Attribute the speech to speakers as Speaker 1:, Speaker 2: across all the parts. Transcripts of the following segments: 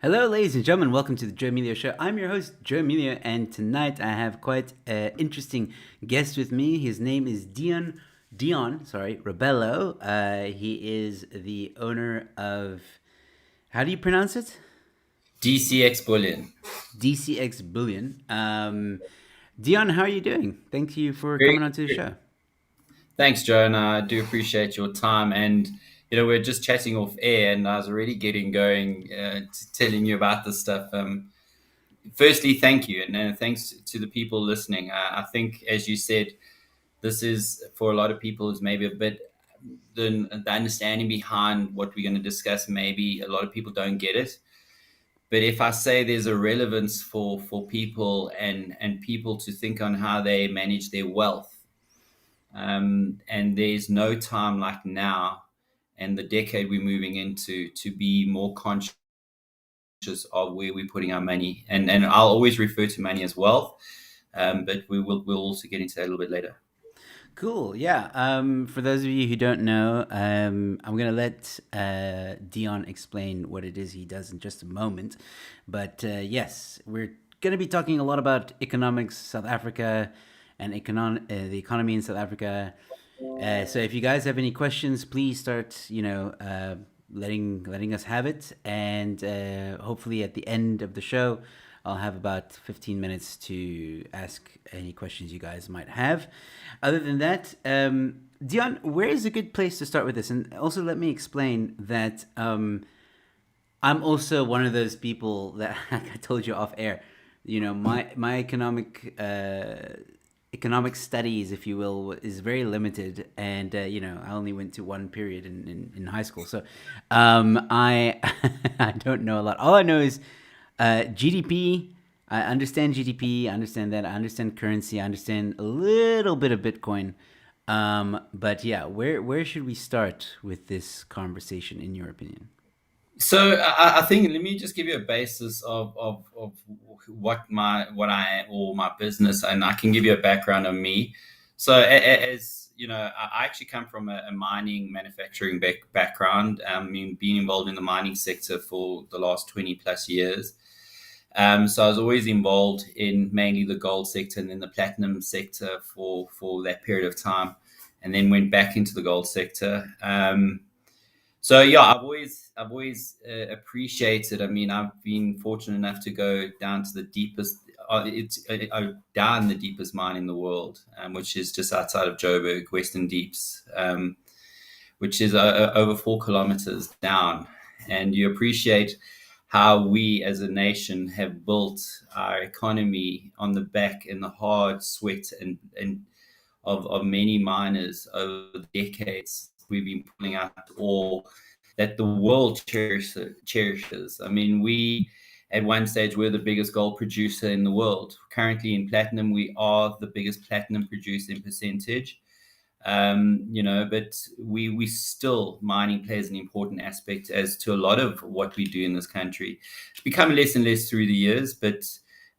Speaker 1: Hello, ladies and gentlemen. Welcome to the Joe Emilio Show. I'm your host, Joe Emilio, and tonight I have quite an interesting guest with me. His name is Deon Rebello. He is the owner of, how do you pronounce it?
Speaker 2: DCX Bullion.
Speaker 1: DCX Bullion. Deon, how are you doing? Thank you for
Speaker 2: Very
Speaker 1: coming on to the
Speaker 2: good.
Speaker 1: show.
Speaker 2: Thanks, Joe, and I do appreciate your time. And we're just chatting off air, and I was already getting going, telling you about this stuff. Firstly, thank you, and thanks to the people listening. I think, as you said, this is for a lot of people is maybe a bit the understanding behind what we're going to discuss. Maybe a lot of people don't get it, but if I say there's a relevance for people and people to think on how they manage their wealth. And there's no time like now and the decade we're moving into to be more conscious of where we're putting our money. And I'll always refer to money as wealth, but we'll also get into that a little bit later.
Speaker 1: Cool. Yeah. For those of you who don't know, I'm gonna let Dion explain what it is he does in just a moment. But yes, we're gonna be talking a lot about economics, South Africa, and the economy in South Africa. So if you guys have any questions, please start. Letting us have it, and hopefully at the end of the show, I'll have about 15 minutes to ask any questions you guys might have. Other than that, Dion, where is a good place to start with this? And also, let me explain that I'm also one of those people that, like I told you off air, my economic studies, if you will, is very limited, and I only went to one period in high school, so I I don't know a lot. All I know is GDP. I understand GDP. I understand that. I understand currency. I understand a little bit of Bitcoin. But yeah, where should we start with this conversation, in your opinion?
Speaker 2: So I think let me just give you a basis of what I or my business, and I can give you a background on me. So as you know, I actually come from a mining manufacturing background. I mean, being involved in the mining sector for the last 20 plus years. So I was always involved in mainly the gold sector and then the platinum sector for that period of time, and then went back into the gold sector. So yeah, I've always appreciated. I mean, I've been fortunate enough to go down to the deepest. It's down the deepest mine in the world, which is just outside of Joburg, Western Deeps, which is over 4 kilometers down. And you appreciate how we as a nation have built our economy on the back and the hard sweat and of many miners over the decades. We've been pulling out ore that the world cherishes. I mean, we at one stage were the biggest gold producer in the world. Currently in platinum, we are the biggest platinum producer in percentage. But we still mining plays an important aspect as to a lot of what we do in this country. It's become less and less through the years, but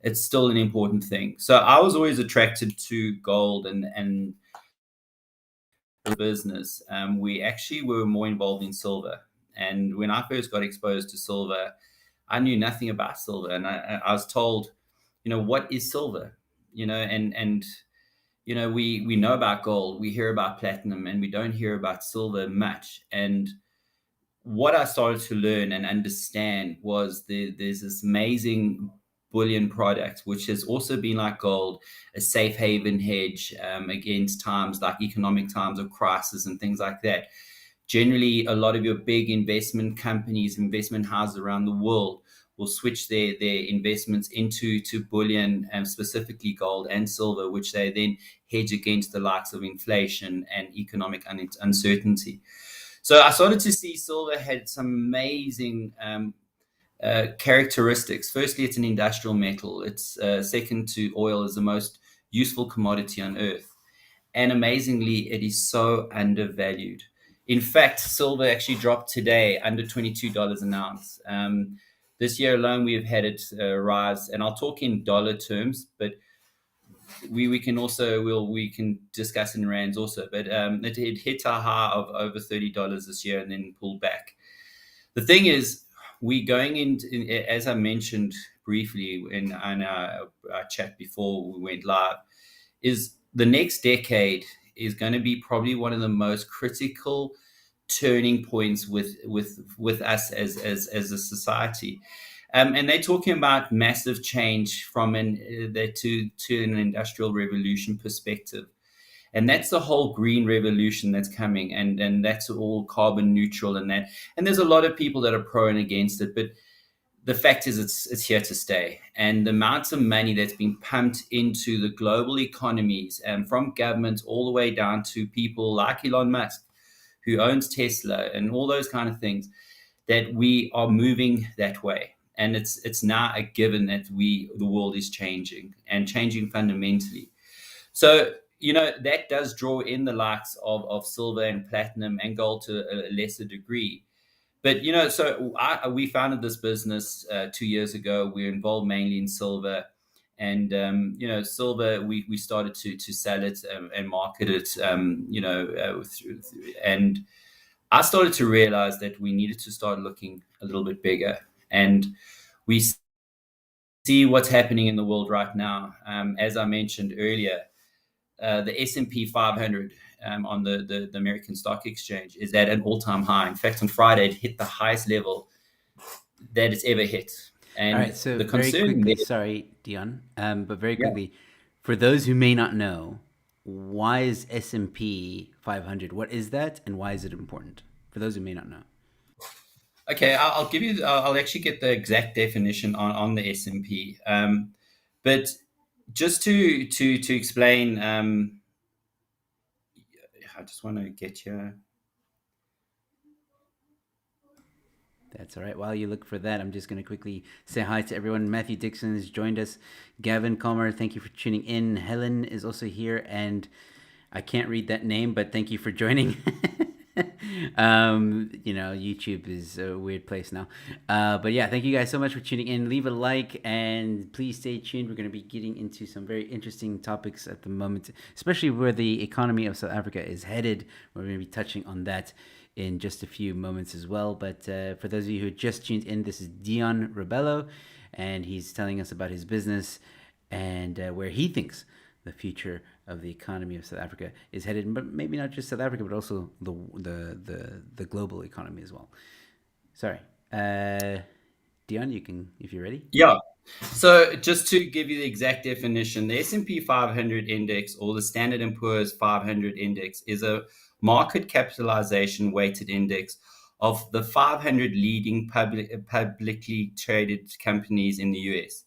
Speaker 2: it's still an important thing. So I was always attracted to gold and business. We actually were more involved in silver. And when I first got exposed to silver, I knew nothing about silver. And I was told, what is silver? And we know about gold, we hear about platinum, and we don't hear about silver much. And what I started to learn and understand was there's this amazing bullion product, which has also been like gold, a safe haven hedge against times like economic times of crisis and things like that. Generally, a lot of your big investment companies, investment houses around the world will switch their investments into bullion, and specifically gold and silver, which they then hedge against the likes of inflation and economic uncertainty. So I started to see silver had some amazing characteristics. Firstly, it's an industrial metal. It's second to oil as the most useful commodity on earth. And amazingly, it is so undervalued. In fact, silver actually dropped today under $22 an ounce. This year alone, we have had it rise, and I'll talk in dollar terms, but we can discuss in rands also. But it hit a high of over $30 this year and then pulled back. The thing is, we going as I mentioned briefly in our chat before we went live, is the next decade is going to be probably one of the most critical turning points with us as a society. And they're talking about massive change from to an industrial revolution perspective. And that's the whole green revolution that's coming, and that's all carbon neutral and that. And there's a lot of people that are pro and against it, but the fact is it's here to stay. And the amounts of money that's been pumped into the global economies, from governments all the way down to people like Elon Musk, who owns Tesla and all those kind of things, that we are moving that way. And it's now a given that the world is changing and changing fundamentally. So, that does draw in the likes of silver and platinum and gold to a lesser degree. But, so we founded this business 2 years ago. We're involved mainly in silver. And, silver, we started to sell it, and market it, and I started to realize that we needed to start looking a little bit bigger. And we see what's happening in the world right now. As I mentioned earlier, the S&P 500 on the American Stock Exchange is at an all-time high. In fact, on Friday, it hit the highest level that it's ever hit.
Speaker 1: All
Speaker 2: And
Speaker 1: right, so
Speaker 2: the
Speaker 1: very
Speaker 2: concern there,
Speaker 1: quickly, sorry, Dion, but very
Speaker 2: yeah.
Speaker 1: quickly, for those who may not know, why is S&P 500? What is that, and why is it important? For those who may not know.
Speaker 2: Okay, I'll give you. I'll actually get the exact definition on the S&P. But just to explain, I just want to get you.
Speaker 1: That's all right. While you look for that, I'm just going to quickly say hi to everyone. Matthew Dixon has joined us. Gavin Comer, thank you for tuning in. Helen is also here, and I can't read that name, but thank you for joining. YouTube is a weird place now. But yeah, thank you guys so much for tuning in. Leave a like and please stay tuned. We're going to be getting into some very interesting topics at the moment, especially where the economy of South Africa is headed. We're going to be touching on that in just a few moments as well. But for those of you who just tuned in, this is Deon Rebello, and he's telling us about his business and where he thinks the future of the economy of South Africa is headed, but maybe not just South Africa, but also the global economy as well. Sorry, Dion, you can, if you're ready.
Speaker 2: Yeah. So just to give you the exact definition, the S&P 500 index, or the Standard & Poor's 500 index, is a market capitalization weighted index of the 500 leading publicly traded companies in the US.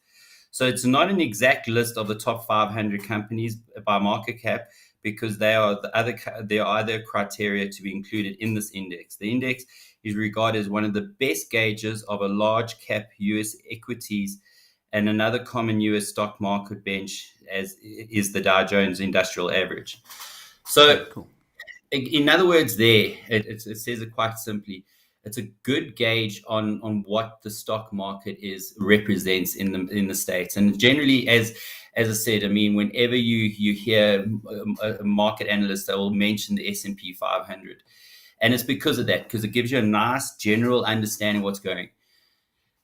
Speaker 2: So it's not an exact list of the top 500 companies by market cap, because there are other criteria to be included in this index. The index is regarded as one of the best gauges of a large cap US equities, and another common US stock market bench as is the Dow Jones Industrial Average. So,
Speaker 1: Cool.
Speaker 2: in other words, it says it quite simply. It's a good gauge on what the stock market represents in the States. And generally, as I said, I mean, whenever you hear a market analyst, they will mention the S&P 500, and it's because of that, because it gives you a nice general understanding of what's going.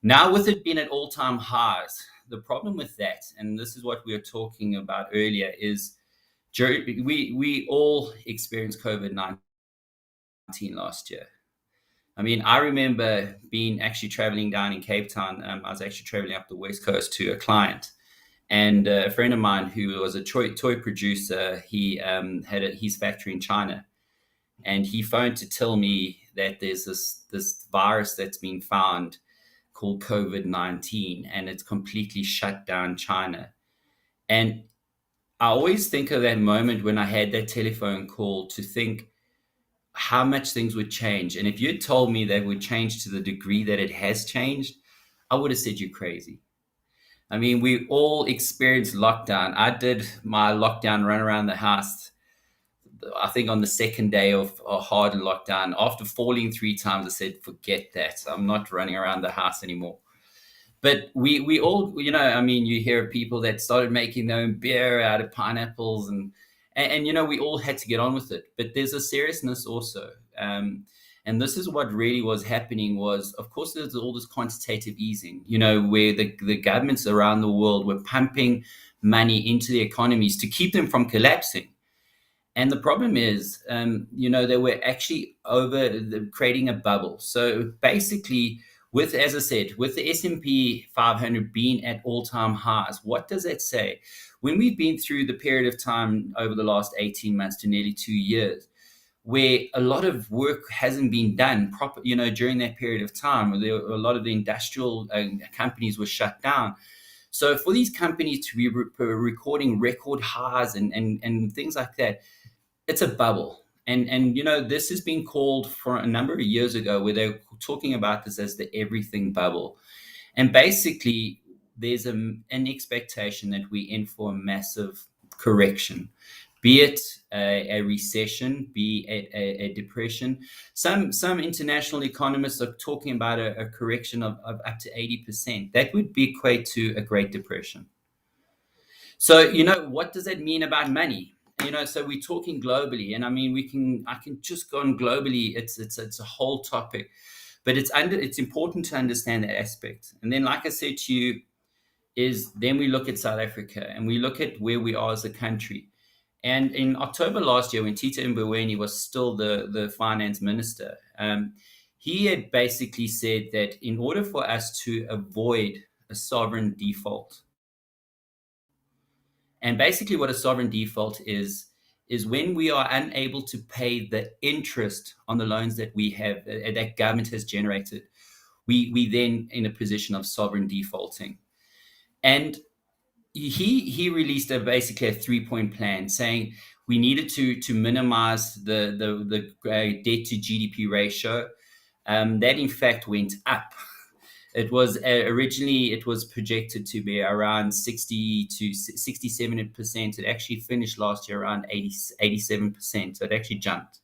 Speaker 2: Now, with it being at all-time highs, the problem with that, and this is what we were talking about earlier, is we all experienced COVID-19 last year. I mean, I remember being actually traveling down in Cape Town. I was actually traveling up the West Coast to a client, and a friend of mine who was a toy producer, he had his factory in China, and he phoned to tell me that there's this virus that's been found called COVID-19, and it's completely shut down China. And I always think of that moment when I had that telephone call to think how much things would change. And if you had told me that would change to the degree that it has changed, I would have said you're crazy. I mean, we all experienced lockdown. I did my lockdown run around the house, I think on the second day of a hard lockdown. After falling 3 times, I said, forget that. I'm not running around the house anymore. But we all, I mean, you hear of people that started making their own beer out of pineapples, and we all had to get on with it. But there's a seriousness also. And this is what really was happening was, of course, there's all this quantitative easing, you know, where the governments around the world were pumping money into the economies to keep them from collapsing. And the problem is, you know, they were actually creating a bubble. So basically, with, as I said, with the S&P 500 being at all-time highs, what does that say? When we've been through the period of time over the last 18 months to nearly 2 years, where a lot of work hasn't been done proper, you know, during that period of time, where a lot of the industrial companies were shut down. So for these companies to be recording record highs and things like that, it's a bubble. And you know, this has been called for a number of years ago, where they're talking about this as the everything bubble. And basically, there's an expectation that we in for a massive correction, be it a recession, be it a depression. Some international economists are talking about a correction of up to 80%. That would be equate to a Great Depression. So, you know, what does that mean about money? You know, so we're talking globally, and I mean, I can just go on globally. It's a whole topic, but it's important to understand that aspect. And then, like I said to you, is then we look at South Africa and we look at where we are as a country. And in October last year, when Tito Mboweni was still the finance minister, he had basically said that in order for us to avoid a sovereign default, and basically what a sovereign default is when we are unable to pay the interest on the loans that we have that government has generated, we then in a position of sovereign defaulting. And he released basically a 3-point plan saying we needed to minimize the debt to GDP ratio. That in fact went up. It was originally it was projected to be around 60 to 67%. It actually finished last year around 87%. So it actually jumped.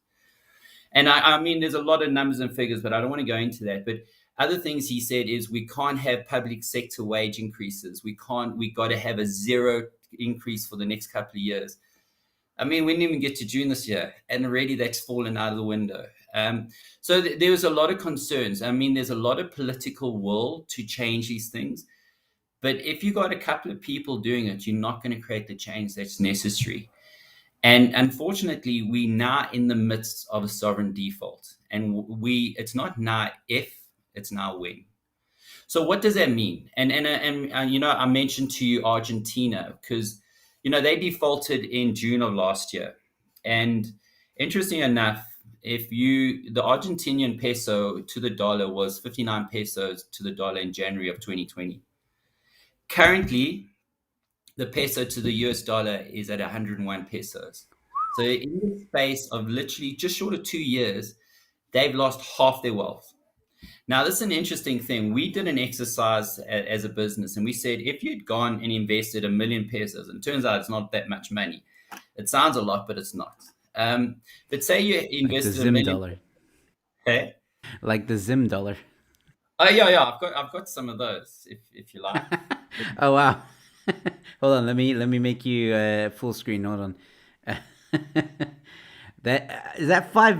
Speaker 2: And I mean, there's a lot of numbers and figures, but I don't want to go into that. But other things he said is we can't have public sector wage increases. We got to have a zero increase for the next couple of years. I mean, we didn't even get to June this year, and already that's fallen out of the window. So there was a lot of concerns. I mean, there's a lot of political will to change these things. But if you got a couple of people doing it, you're not going to create the change that's necessary. And unfortunately, we're now in the midst of a sovereign default. And it's not now if, it's now when. So what does that mean? And you know, I mentioned to you Argentina because, you know, they defaulted in June of last year. And interesting enough, the Argentinian peso to the dollar was 59 pesos to the dollar in January of 2020. Currently, the peso to the US dollar is at 101 pesos. So in the space of literally just short of 2 years, they've lost half their wealth. Now, this is an interesting thing. We did an exercise as a business, and we said if you'd gone and invested 1,000,000 pesos, and it turns out it's not that much money. It sounds a lot, but it's not. But say you
Speaker 1: Like the
Speaker 2: invested a
Speaker 1: Zim
Speaker 2: million.
Speaker 1: dollar.
Speaker 2: Hey?
Speaker 1: Like the Zim dollar.
Speaker 2: Oh yeah. I've got some of those if you like.
Speaker 1: Oh wow. Hold on, let me make you full screen. Hold on. That is that 5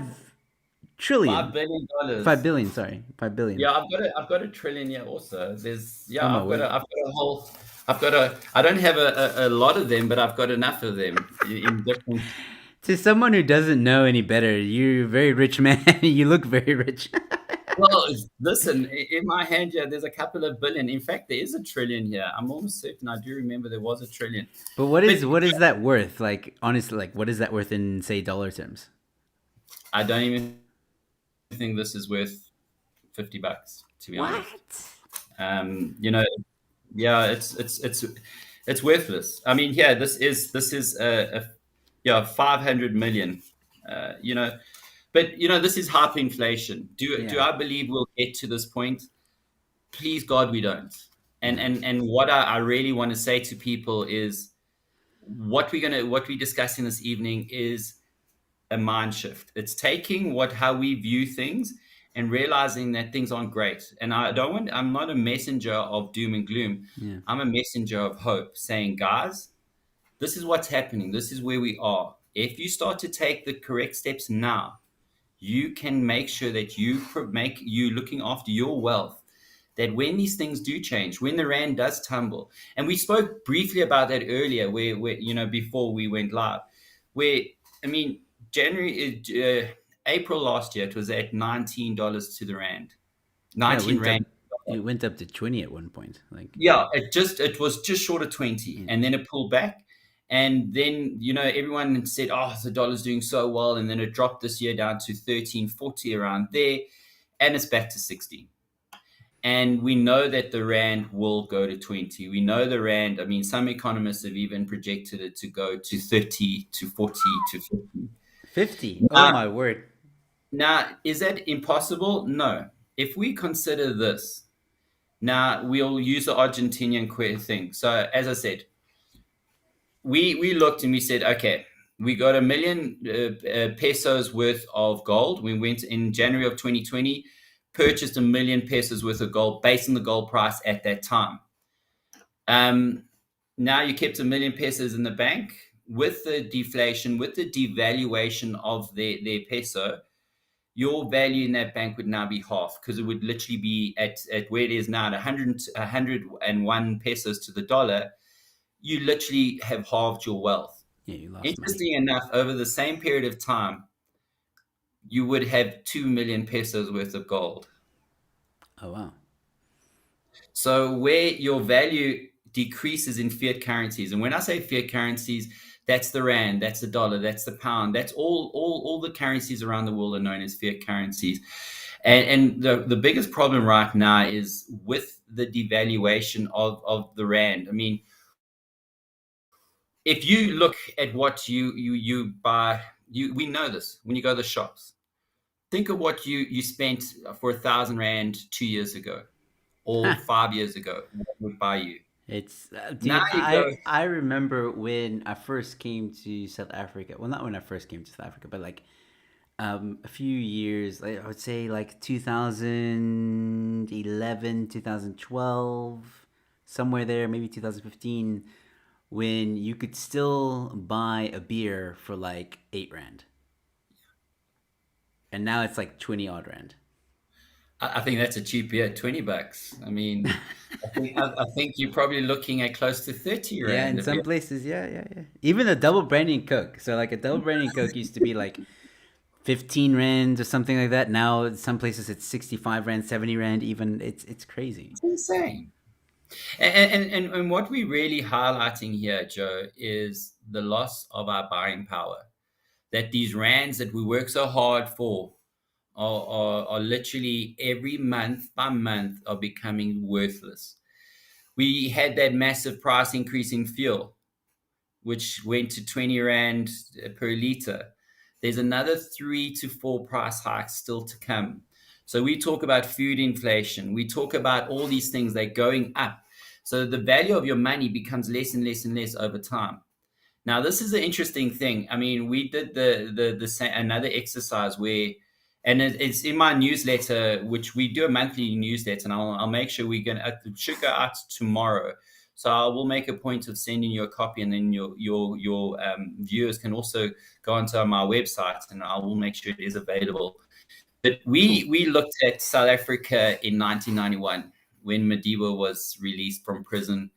Speaker 1: trillion, 5
Speaker 2: $5 billion.
Speaker 1: billion. Sorry, 5 billion.
Speaker 2: Yeah, I've got a trillion here also. There's
Speaker 1: Oh
Speaker 2: yeah,
Speaker 1: my word!
Speaker 2: I've got a whole I don't have a lot of them, but I've got enough of them in different.
Speaker 1: To someone who doesn't know any better, you're a very rich man. You look very rich.
Speaker 2: Well, listen, in my hand here, there's a couple of billion. In fact, there is a trillion here. I'm almost certain I do remember there was a trillion.
Speaker 1: But
Speaker 2: But
Speaker 1: what is that worth? Like honestly, like what is that worth in say dollar terms?
Speaker 2: I don't even think this is worth $50, to be honest.
Speaker 1: What?
Speaker 2: You know, yeah, it's worthless. I mean, yeah, this is yeah 500 million. You know, but you know this is hyperinflation. Do
Speaker 1: Yeah,
Speaker 2: I believe we'll get to this point? Please God, we don't. And
Speaker 1: yeah,
Speaker 2: and what I really want to say to people is what we're discussing this evening is a mind shift. It's taking how we view things and realizing that things aren't great. And I'm not a messenger of doom and gloom.
Speaker 1: yeah,
Speaker 2: I'm a messenger of hope, saying, guys, this is what's happening. This is where we are. If you start to take the correct steps now, you can make sure that make you looking after your wealth, that when these things do change, when the rand does tumble, and we spoke briefly about that earlier, where before we went live, where I mean January, April last year, it was at $19 to the rand,
Speaker 1: Yeah, it
Speaker 2: 19
Speaker 1: went up.
Speaker 2: rand.
Speaker 1: It went up to 20 at one point. Like,
Speaker 2: Yeah, it was just short of 20,
Speaker 1: yeah,
Speaker 2: and then it pulled back. And then, everyone said, oh, the dollar's doing so well. And then it dropped this year down to 13.40 around there, and it's back to 16. And we know that the rand will go to 20. We know the rand, I mean, some economists have even projected it to go to 30 to 40 to 50.
Speaker 1: 50. Oh
Speaker 2: Now,
Speaker 1: my word.
Speaker 2: is that impossible? No. If we consider this, now we'll use the Argentinian thing. So, as I said, we looked and we said, okay, we got a million pesos worth of gold. We went in January of 2020, purchased a million pesos worth of gold based on the gold price at that time. Um, Now you kept a million pesos in the bank. With the deflation, with the devaluation of their peso, your value in that bank would now be half, because it would literally be at where it is now at 101 pesos to the dollar. You literally have halved your wealth.
Speaker 1: Yeah, you lost money.
Speaker 2: Interesting enough, over the same period of time, you would have 2 million pesos worth of gold.
Speaker 1: Oh wow.
Speaker 2: So where your value decreases in fiat currencies, and when I say fiat currencies, that's the rand, that's the dollar, that's the pound, that's all the currencies around the world are known as fiat currencies. And the biggest problem right now is with the devaluation of the rand. I mean, if you look at what you buy, we know this when you go to the shops. Think of what you spent for 1,000 rand 2 years ago or 5 years ago. What would buy you?
Speaker 1: It's
Speaker 2: Now
Speaker 1: dude.
Speaker 2: you go,
Speaker 1: I remember when I first came to South Africa. Well, not when I first came to South Africa, but like a few years. Like, I would say like 2011, 2012, somewhere there, maybe 2015, when you could still buy a beer for like 8 rand, and now it's like 20 odd rand.
Speaker 2: I think that's a cheap beer, $20. I mean, I think you're probably looking at close to 30
Speaker 1: Yeah,
Speaker 2: rand
Speaker 1: in
Speaker 2: a beer.
Speaker 1: some places, yeah, yeah, yeah. Even a double brandy Coke. So like a double brandy Coke used to be like 15 rand or something like that. Now some places it's 65 rand, 70 rand even. It's crazy.
Speaker 2: It's insane. And what we're really highlighting here, Joe, is the loss of our buying power. That these rands that we work so hard for are literally every month by month are becoming worthless. We had that massive price increase in fuel, which went to 20 rand per liter. There's another 3 to 4 price hikes still to come. So we talk about food inflation. We talk about all these things, they're going up. So the value of your money becomes less and less and less over time. Now, this is an interesting thing. I mean, we did another exercise where, and it's in my newsletter, which we do a monthly newsletter, and I'll make sure it should go out tomorrow. So I will make a point of sending you a copy, and then your viewers can also go onto my website, and I will make sure it is available. But
Speaker 1: Cool.
Speaker 2: we looked at South Africa in 1991 when Madiba was released from prison,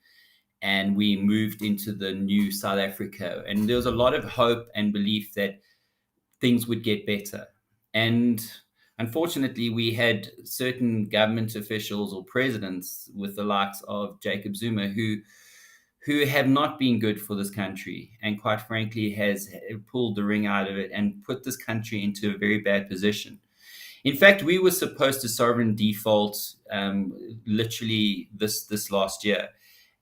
Speaker 2: and we moved into the new South Africa. And there was a lot of hope and belief that things would get better. And unfortunately, we had certain government officials or presidents with the likes of Jacob Zuma who have not been good for this country, and quite frankly has pulled the ring out of it and put this country into a very bad position. In fact, we were supposed to sovereign default literally this last year.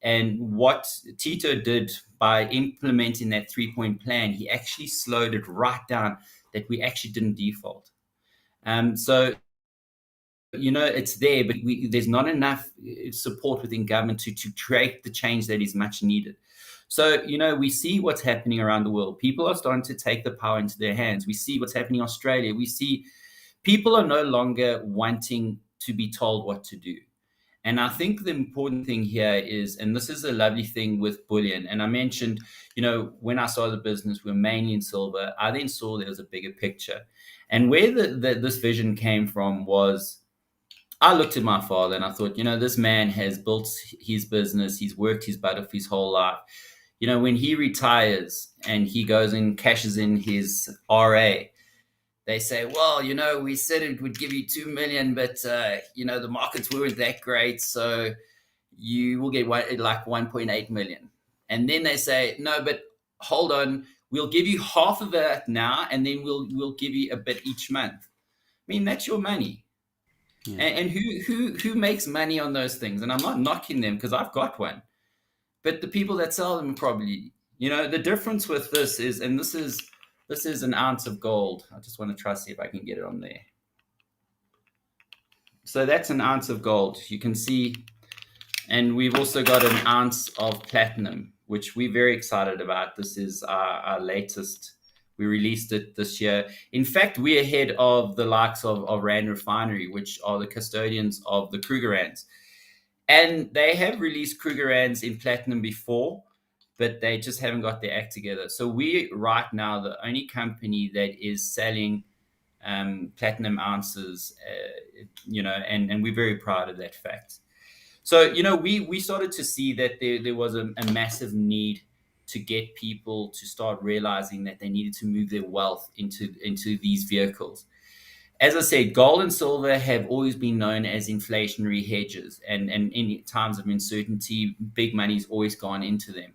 Speaker 2: And what Tito did by implementing that 3 point plan, he actually slowed it right down that we actually didn't default. So, it's there, but there's not enough support within government to create the change that is much needed. So, we see what's happening around the world. People are starting to take the power into their hands. We see what's happening in Australia. We see people are no longer wanting to be told what to do. And I think the important thing here is, and this is a lovely thing with Bullion, and I mentioned, when I started the business, we were mainly in silver. I then saw there was a bigger picture. And where this vision came from was, I looked at my father and I thought, this man has built his business, he's worked his butt off his whole life. When he retires and he goes and cashes in his RA, they say, well, we said it would give you 2 million, but the markets weren't that great, so you will get like 1.8 million. And then they say, no, but hold on, we'll give you half of that now, and then we'll give you a bit each month. I mean, that's your money.
Speaker 1: Yeah.
Speaker 2: And who makes money on those things? And I'm not knocking them because I've got one, but the people that sell them probably, the difference with this is, and this is an ounce of gold. I just want to try to see if I can get it on there. So that's an ounce of gold. You can see, and we've also got an ounce of platinum, which we're very excited about. This is our latest. We released it this year. In fact, we're ahead of the likes of Rand Refinery, which are the custodians of the Krugerrands. And they have released Krugerrands in platinum before, but they just haven't got their act together. So we right now the only company that is selling platinum ounces, and we're very proud of that fact. So we started to see that there was a massive need to get people to start realizing that they needed to move their wealth into these vehicles. As I said, gold and silver have always been known as inflationary hedges, and in times of uncertainty, big money's always gone into them.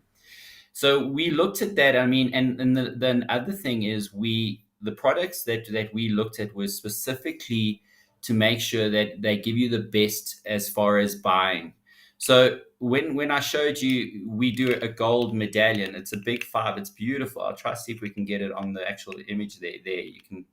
Speaker 2: So we looked at that. I mean, and the other thing is, the products that we looked at was specifically to make sure that they give you the best as far as buying. So when I showed you, we do a gold medallion. It's a big 5. It's beautiful. I'll try to see if we can get it on the actual image there. There you can.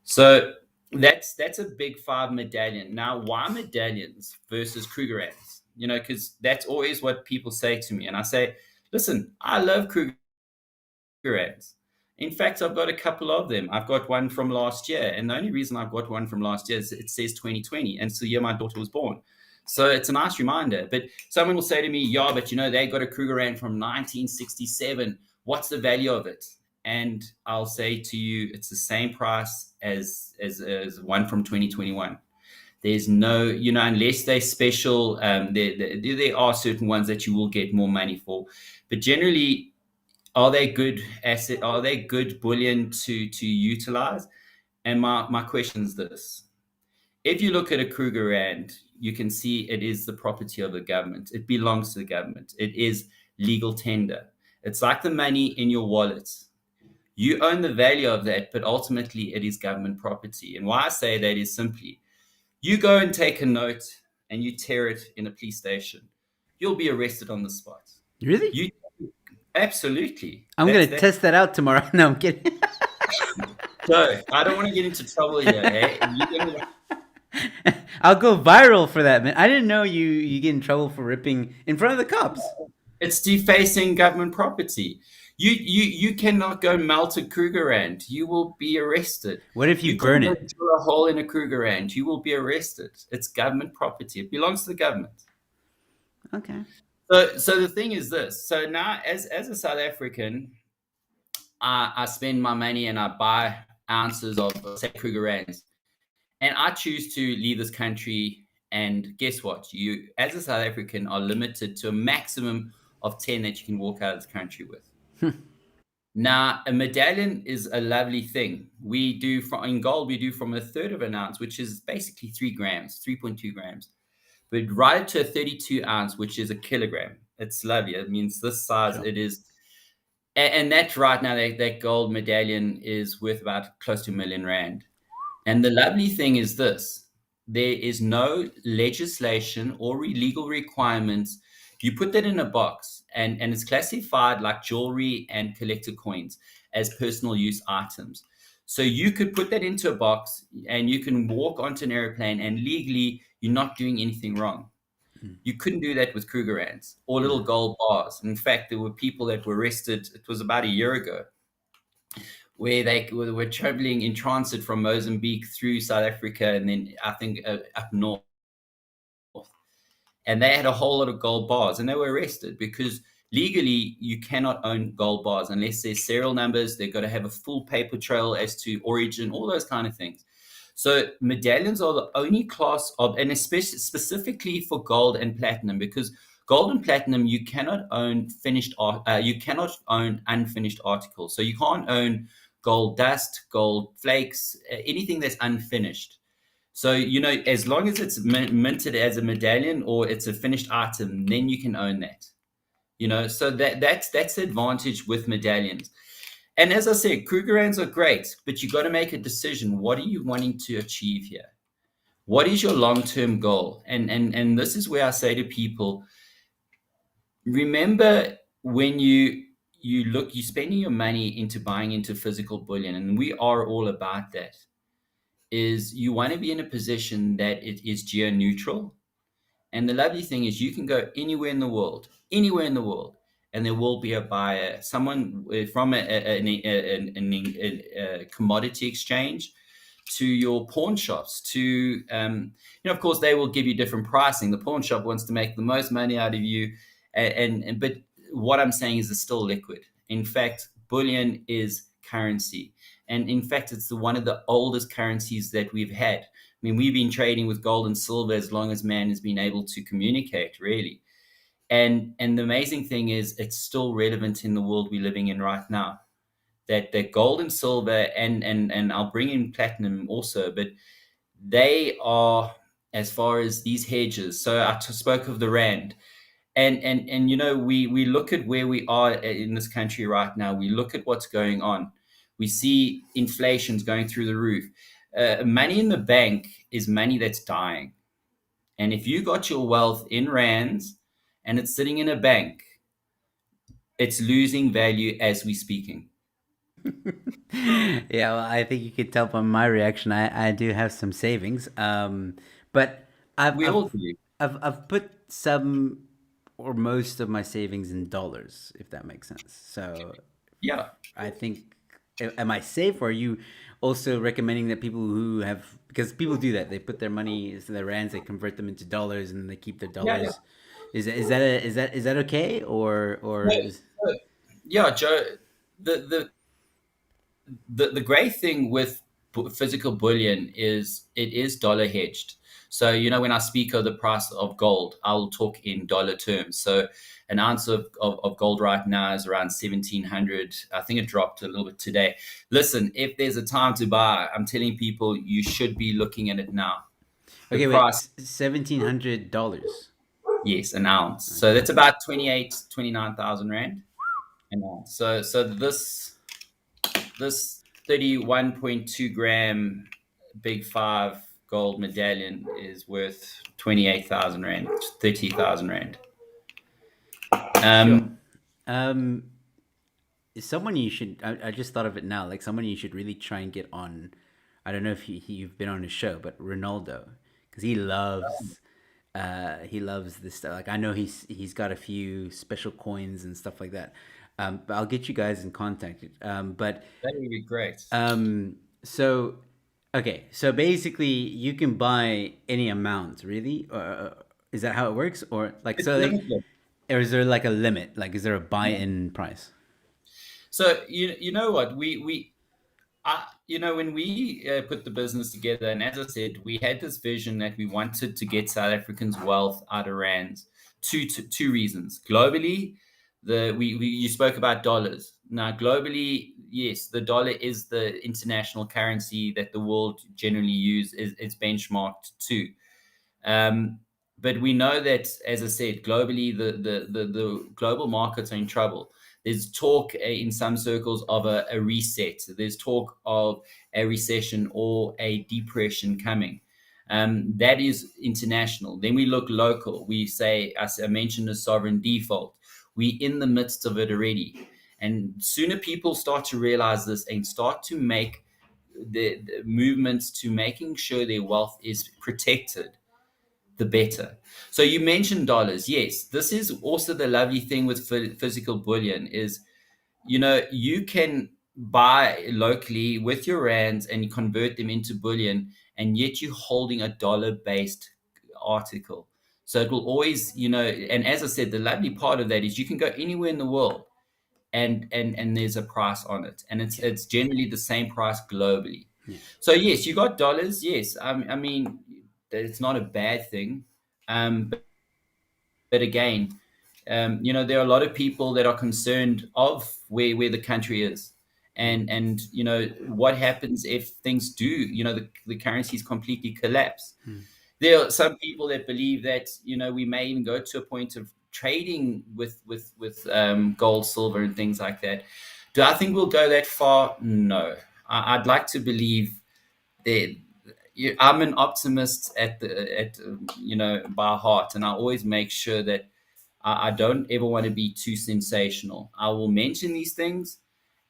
Speaker 2: So that's a big 5 medallion. Now, why medallions versus Krugerrands? Because that's always what people say to me, and I say, listen, I love Krugerrands. In fact, I've got a couple of them. I've got one from last year, and the only reason I've got one from last year is it says 2020, and it's the year my daughter was born. So it's a nice reminder. But someone will say to me, yeah, but they got a Krugerrand from 1967. What's the value of it? And I'll say to you, it's the same price as one from 2021. There's no, unless they're special, there are certain ones that you will get more money for. But generally, are they good asset? Are they good bullion to utilize? And my question is this. If you look at a Krugerrand, you can see it is the property of the government. It belongs to the government. It is legal tender. It's like the money in your wallet. You own the value of that, but ultimately it is government property. And why I say that is simply, you go and take a note and you tear it in a police station, you'll be arrested on the spot.
Speaker 1: Really?
Speaker 2: You absolutely.
Speaker 1: I'm going to test that out tomorrow. No, I'm kidding.
Speaker 2: So I don't want to get into trouble here. Eh?
Speaker 1: I'll go viral for that, man. I didn't know you get in trouble for ripping in front of the cops.
Speaker 2: It's defacing government property. You cannot go melt a Krugerrand. You will be arrested.
Speaker 1: What if you burn it?
Speaker 2: Drill a hole in a Krugerrand. You will be arrested. It's government property. It belongs to the government.
Speaker 1: Okay.
Speaker 2: So the thing is this. So now, as a South African, I spend my money and I buy ounces of, say, Krugerrands, and I choose to leave this country. And guess what? You, as a South African, are limited to a maximum of 10 that you can walk out of the country with. Now, a medallion is a lovely thing. We do in gold, we do from a third of an ounce, which is basically 3 grams, 3.2 grams. But right up to a 32 ounce, which is a kilogram. It's lovely. It means this size, sure. It is. And that's right now, that gold medallion is worth about close to R1 million. And the lovely thing is this. There is no legislation or legal requirements. You put that in a box, and it's classified like jewelry and collector coins as personal use items. So you could put that into a box and you can walk onto an airplane, and legally you're not doing anything wrong. You couldn't do that with Krugerrands or little gold bars. In fact, there were people that were arrested, it was about a year ago, where they were traveling in transit from Mozambique through South Africa and then I think up north. and they had a whole lot of gold bars, and they were arrested because legally you cannot own gold bars unless there's serial numbers. They've got to have a full paper trail as to origin, all those kind of things. So medallions are the only class of, and especially specifically for gold and platinum, because gold and platinum you cannot own finished art, you cannot own unfinished articles. So you can't own gold dust, gold flakes, anything that's unfinished. So, as long as it's minted as a medallion or it's a finished item, then you can own that. So that's the advantage with medallions. And as I said, Krugerrands are great, but you got to make a decision. What are you wanting to achieve here? What is your long-term goal? And this is where I say to people, remember when you're spending your money into buying into physical bullion, and we are all about that, is you want to be in a position that it is geo neutral. And the lovely thing is you can go anywhere in the world, and there will be a buyer, someone from a commodity exchange to your pawn shops to, of course, they will give you different pricing. The pawn shop wants to make the most money out of you. But what I'm saying is it's still liquid. In fact, bullion is currency. And in fact, it's one of the oldest currencies that we've had. I mean, we've been trading with gold and silver as long as man has been able to communicate, really. And the amazing thing is it's still relevant in the world we're living in right now. That gold and silver, and I'll bring in platinum also, but they are, as far as these hedges. So I spoke of the rand. And we look at where we are in this country right now. We look at what's going on. We see inflation's going through the roof. Money in the bank is money that's dying. And if you got your wealth in rands and it's sitting in a bank, it's losing value as we speaking.
Speaker 1: Yeah, well, I think you could tell from my reaction. I do have some savings, but I've
Speaker 2: We
Speaker 1: I've
Speaker 2: all do.
Speaker 1: I've put some or most of my savings in dollars, if that makes sense. So
Speaker 2: Yeah.
Speaker 1: I think, am I safe? Or are you also recommending that people who have, because people do that, they put their money, their rands, they convert them into dollars, and then they keep their
Speaker 2: Yeah, yeah.
Speaker 1: dollars. Is that okay? Or
Speaker 2: No,
Speaker 1: is
Speaker 2: yeah, Joe. The the great thing with physical bullion is it is dollar hedged. So, when I speak of the price of gold, I'll talk in dollar terms. So, an ounce of gold right now is around 1,700. I think it dropped a little bit today. Listen, if there's a time to buy, I'm telling people you should be looking at it now. The
Speaker 1: okay? Wait,
Speaker 2: price,
Speaker 1: $1,700.
Speaker 2: yes, an ounce. So
Speaker 1: Okay.
Speaker 2: that's about 29,000 rand an ounce. So this 31.2 gram big five gold medallion is worth 28,000 rand, 30,000 rand.
Speaker 1: Sure.
Speaker 2: Um,
Speaker 1: Um, someone you should. I just thought of it now. Like someone you should really try and get on. I don't know if you've been on his show, but Ronaldo, because he loves this stuff. Like I know he's got a few special coins and stuff like that. But I'll get you guys in contact. But
Speaker 2: that would be great.
Speaker 1: so okay, so basically you can buy any amount, really. Is that how it works, or like
Speaker 2: It's
Speaker 1: so like,
Speaker 2: limited.
Speaker 1: or is there like a limit? Like, is there a
Speaker 2: Yeah.
Speaker 1: buy-in price?
Speaker 2: So you know what when we put the business together, and as I said, we had this vision that we wanted to get South Africans' wealth out of rands. Two reasons. Globally, you spoke about dollars. Now, globally, yes, the dollar is the international currency that the world generally use. Is benchmarked to. Um, but we know that, as I said, globally, the global markets are in trouble. There's talk in some circles of a reset. There's talk of a recession or a depression coming. That is international. Then we look local. We say, as I mentioned, a sovereign default. We in the midst of it already. And sooner people start to realize this and start to make the movements to making sure their wealth is protected, the better. So you mentioned dollars. Yes, this is also the lovely thing with physical bullion is, you can buy locally with your rands and convert them into bullion, and yet you're holding a dollar based article. So it will always, and as I said, the lovely part of that is you can go anywhere in the world, and there's a price on it, and it's
Speaker 1: Yeah.
Speaker 2: it's generally the same price globally.
Speaker 1: Yeah.
Speaker 2: So yes, you got dollars. Yes, I mean, it's not a bad thing. But again, there are a lot of people that are concerned of where the country is,
Speaker 1: Mm.
Speaker 2: and what happens if things do, the currencies completely collapse.
Speaker 1: Mm.
Speaker 2: There are some people that believe that we may even go to a point of trading with gold, silver, and things like that. Do I think we'll go that far? No. I'd like to believe that. I'm an optimist by heart, and I always make sure that I don't ever want to be too sensational. I will mention these things,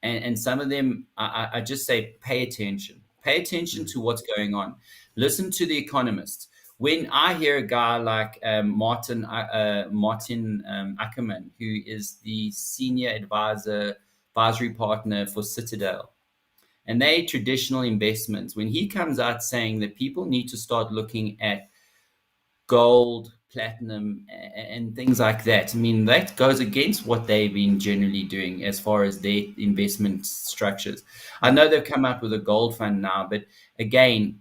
Speaker 2: and some of them I just say pay attention. Pay attention
Speaker 1: Mm.
Speaker 2: to what's going on. Listen to the economists. When I hear a guy like Martin Ackerman, who is the senior advisory partner for Citadel, and they traditional investments, when he comes out saying that people need to start looking at gold, platinum, and things like that. I mean, that goes against what they've been generally doing as far as their investment structures. I
Speaker 1: Mm.
Speaker 2: know they've come up with a gold fund now, but again,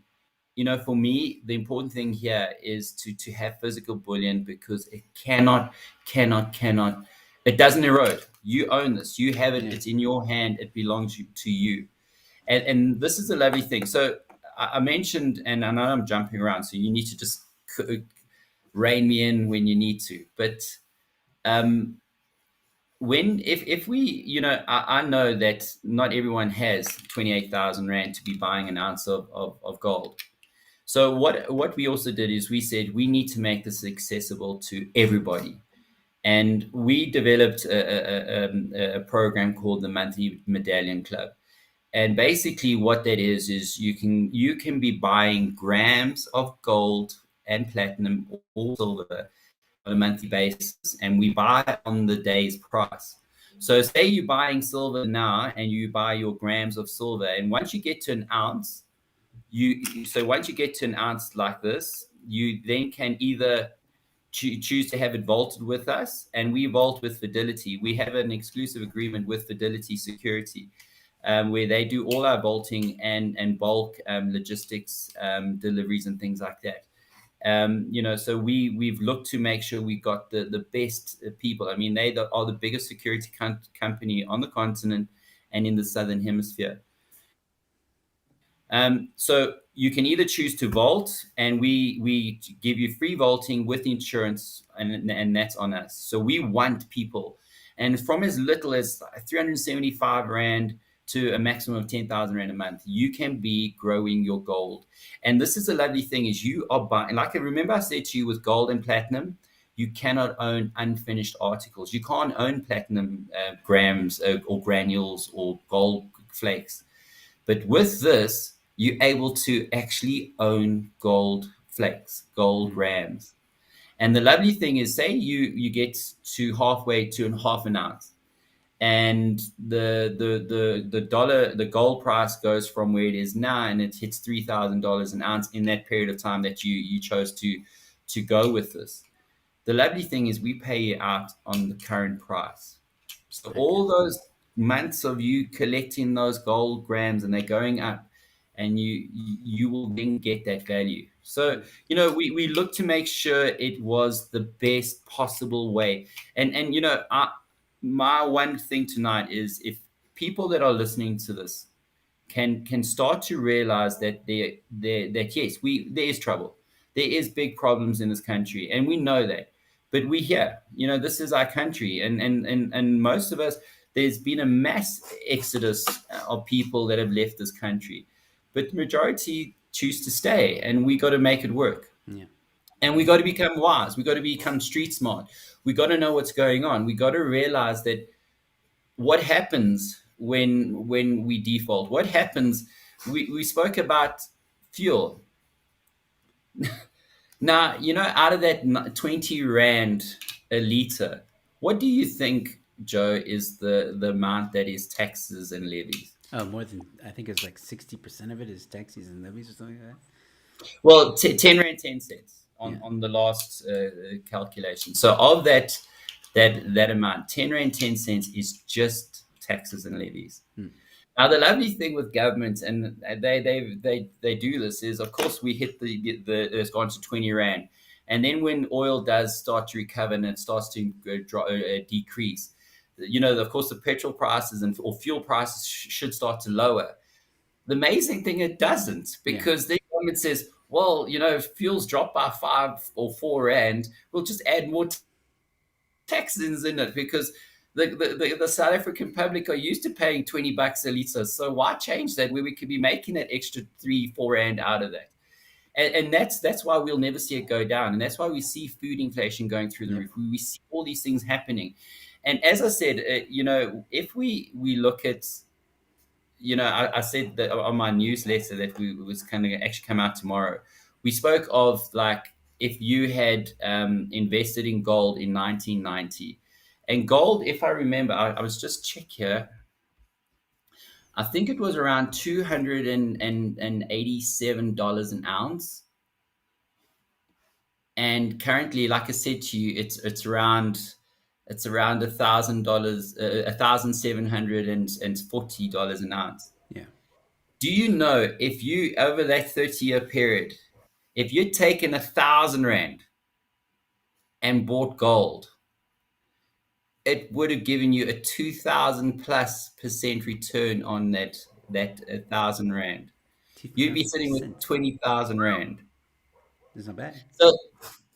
Speaker 2: for me, the important thing here is to have physical bullion, because it cannot, it doesn't erode. You own this. You have it.
Speaker 1: Yeah.
Speaker 2: It's in your hand. It belongs to you. And this is the lovely thing. So I mentioned, and I know I'm jumping around, so you need to just rein me in when you need to. But um, when if we, I know that not everyone has 28,000 rand to be buying an ounce of gold. So what we also did is we said we need to make this accessible to everybody. And we developed a program called the Monthly Medallion Club. And basically what that is you can be buying grams of gold and platinum or silver on a monthly basis, and we buy on the day's price. So say you're buying silver now and you buy your grams of silver, and once you get to an ounce, once you get to an ounce like this, you then can either choose to have it vaulted with us, and we vault with Fidelity. We have an exclusive agreement with Fidelity Security, where they do all our vaulting and bulk logistics, deliveries, and things like that. So we've looked to make sure we got the best people. I mean, are the biggest security company on the continent and in the southern hemisphere. So you can either choose to vault, and we give you free vaulting with insurance, and that's on us. So we want people, and from as little as 375 rand to a maximum of 10,000 rand a month, you can be growing your gold. And this is a lovely thing: is you are buying. Like I remember I said to you with gold and platinum, you cannot own unfinished articles. You can't own platinum grams or granules or gold flakes. But with this, you're able to actually own gold flakes, gold
Speaker 1: Mm.
Speaker 2: grams. And the lovely thing is, say you get to halfway to a half an ounce, and the gold price goes from where it is now, and it hits $3,000 an ounce in that period of time that you chose to go with this. The lovely thing is we pay you out on the current price. So
Speaker 1: Okay.
Speaker 2: all those months of you collecting those gold grams, and they're going up, and you will then get that value. So
Speaker 1: Mm.
Speaker 2: we look to make sure it was the best possible way. And my one thing tonight is, if people that are listening to this can start to realize that that yes, there is trouble, there is big problems in this country, and we know that, but we here, this is our country, and most of us, there's been a mass exodus of people that have left this country, but the majority choose to stay, and we got to make it work.
Speaker 1: Yeah.
Speaker 2: And we got to become wise, we got to become street smart, we got to know what's going on, we got to realize that what happens when we default, what happens. We spoke about fuel. Now, out of that 20 rand a liter, what do you think, Joe, is the amount that is taxes and levies?
Speaker 1: Oh, more than, I think it's like 60% of it is taxis and levies or something like that.
Speaker 2: Well, 10 rand 10 cents.
Speaker 1: Yeah.
Speaker 2: on the last calculation. So of that amount, 10 rand 10 cents is just taxes and levies.
Speaker 1: Hmm.
Speaker 2: Now, the lovely thing with government, and they do this, is of course we hit it's gone to 20 rand, and then when oil does start to recover and it starts to decrease, of course the petrol prices or fuel prices should start to lower. The amazing thing, it doesn't,
Speaker 1: Yeah.
Speaker 2: because the government says, well, if fuel's dropped by 5 or 4 rand, we'll just add more taxes in it, because the South African public are used to paying 20 bucks a litre. So why change that, where we could be making that extra 3 4 rand out of that? And that's why we'll never see it go down. And that's why we see food inflation going through the
Speaker 1: Yep.
Speaker 2: roof. We see all these things happening. And as I said, if we look at, I said that on my newsletter that we was kind of actually come out tomorrow. We spoke of, like, if you had invested in gold in 1990, and gold, if I remember, I was just check here. I think it was around $287 an ounce, and currently, like I said to you, it's around $1,000, $1,740 an ounce.
Speaker 1: Yeah.
Speaker 2: Do you know, if you, over that 30-year period, if you'd taken 1,000 rand and bought gold, it would have given you a 2,000+% return on that 1,000 rand. You'd be sitting with
Speaker 1: 2,000%.
Speaker 2: 20,000 rand.
Speaker 1: It's not bad.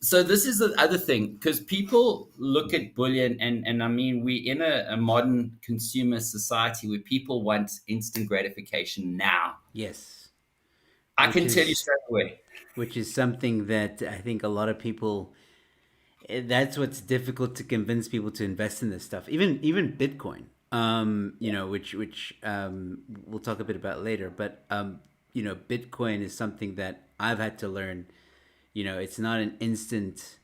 Speaker 2: So this is the other thing, because people look at bullion, and I mean, we're in a modern consumer society where people want instant gratification now.
Speaker 1: Yes.
Speaker 2: I
Speaker 1: Which
Speaker 2: can tell you
Speaker 1: is
Speaker 2: straight away.
Speaker 1: which is something that I think a lot of people, that's what's difficult to convince people to invest in this stuff. Even Bitcoin, which we'll talk a bit about later. But Bitcoin is something that I've had to learn. It's not an instant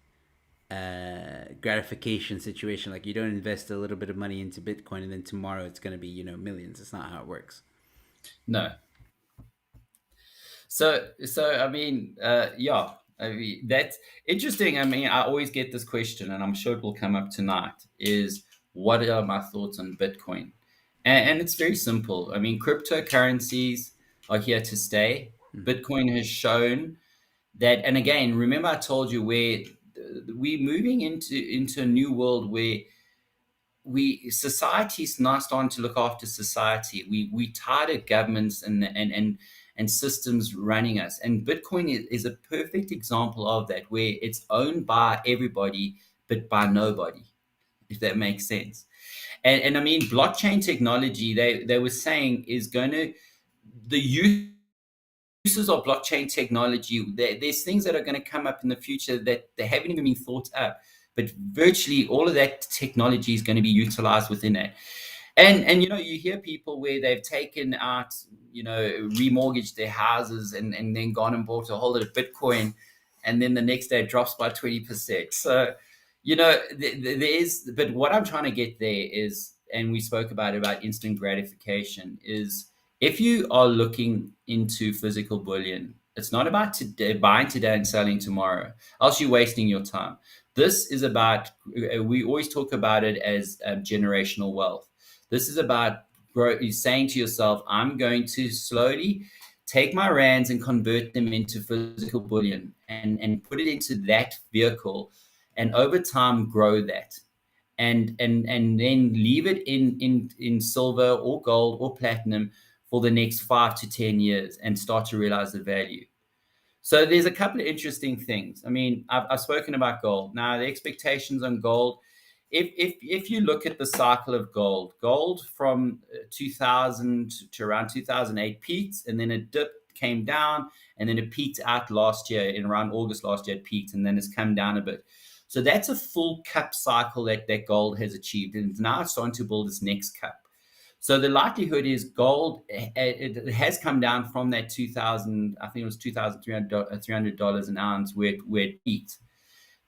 Speaker 1: gratification situation. Like, you don't invest a little bit of money into Bitcoin and then tomorrow it's going to be millions. It's not how it works.
Speaker 2: No. So I mean, yeah, I mean, that's interesting. I mean, I always get this question, and I'm sure it will come up tonight, is what are my thoughts on Bitcoin? And it's very simple. I mean, cryptocurrencies are here to stay. Bitcoin has shown that, and again, remember I told you, where we're moving into a new world where society's not starting to look after society. We tired of governments and systems running us. And Bitcoin is a perfect example of that, where it's owned by everybody but by nobody, if that makes sense. And I mean, blockchain technology, they were saying, is going to, the uses of blockchain technology, there's things that are going to come up in the future that they haven't even been thought up, but virtually all of that technology is going to be utilized within it. And you hear people where they've taken out, remortgaged their houses, and then gone and bought a whole lot of Bitcoin, and then the next day it drops by 20%. So, there is, but what I'm trying to get there is, and we spoke about instant gratification, is, if you are looking into physical bullion, it's not about buying today and selling tomorrow, else you're wasting your time. This is about, we always talk about it as generational wealth. This is about saying to yourself, I'm going to slowly take my rands and convert them into physical bullion, and put it into that vehicle, and over time grow that. And then leave it in silver or gold or platinum for the next 5 to 10 years, and start to realize the value. So there's a couple of interesting things. I mean, I've spoken about gold. Now, the expectations on gold, if you look at the cycle of gold from 2000 to around 2008 peaked, and then it dipped, came down, and then it peaked out last year, in around August last year it peaked, and then it's come down a bit. So that's a full cup cycle that gold has achieved, and now it's starting to build its next cup. So the likelihood is gold, it has come down from that 2000, I think it was $2,300 an ounce, where it peaked.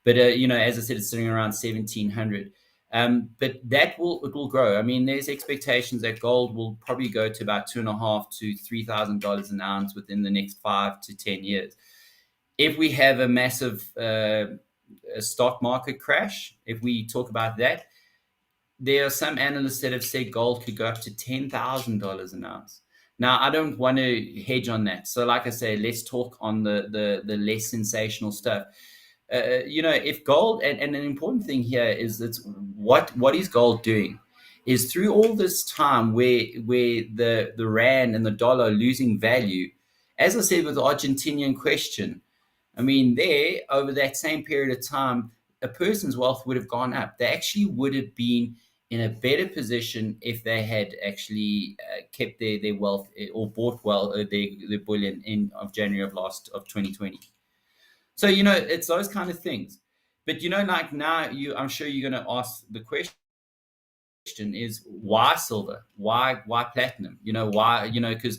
Speaker 2: But as I said, it's sitting around 1,700. But it will grow. I mean, there's expectations that gold will probably go to about $2,500 to $3,000 an ounce within the next 5 to 10 years. If we have a massive stock market crash, if we talk about that, there are some analysts that have said gold could go up to $10,000 an ounce. Now, I don't want to hedge on that. So, like I say, let's talk on the less sensational stuff. If gold, and an important thing here is it's what is gold doing? Is through all this time where the rand and the dollar are losing value, as I said with the Argentinian question, I mean, there over that same period of time, a person's wealth would have gone up. They actually would have been in a better position if they had actually kept their wealth or bought their bullion in of January of 2020. So it's those kind of things. But like now, I'm sure you're going to ask the question is why silver, why platinum, why, because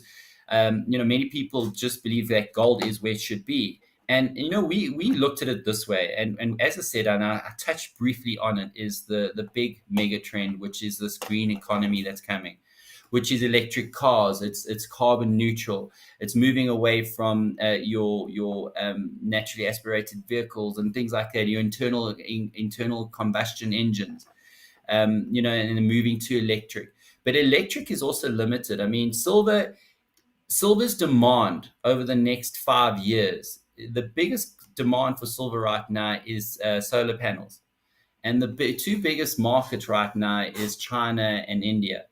Speaker 2: many people just believe that gold is where it should be. And we looked at it this way, and as I said, and I touched briefly on it, is the big mega trend, which is this green economy that's coming, which is electric cars. It's carbon neutral. It's moving away from your naturally aspirated vehicles and things like that. Your internal combustion engines, and moving to electric. But electric is also limited. I mean, silver's demand over the next 5 years, the biggest demand for silver right now is solar panels. And the two biggest markets right now is China and India.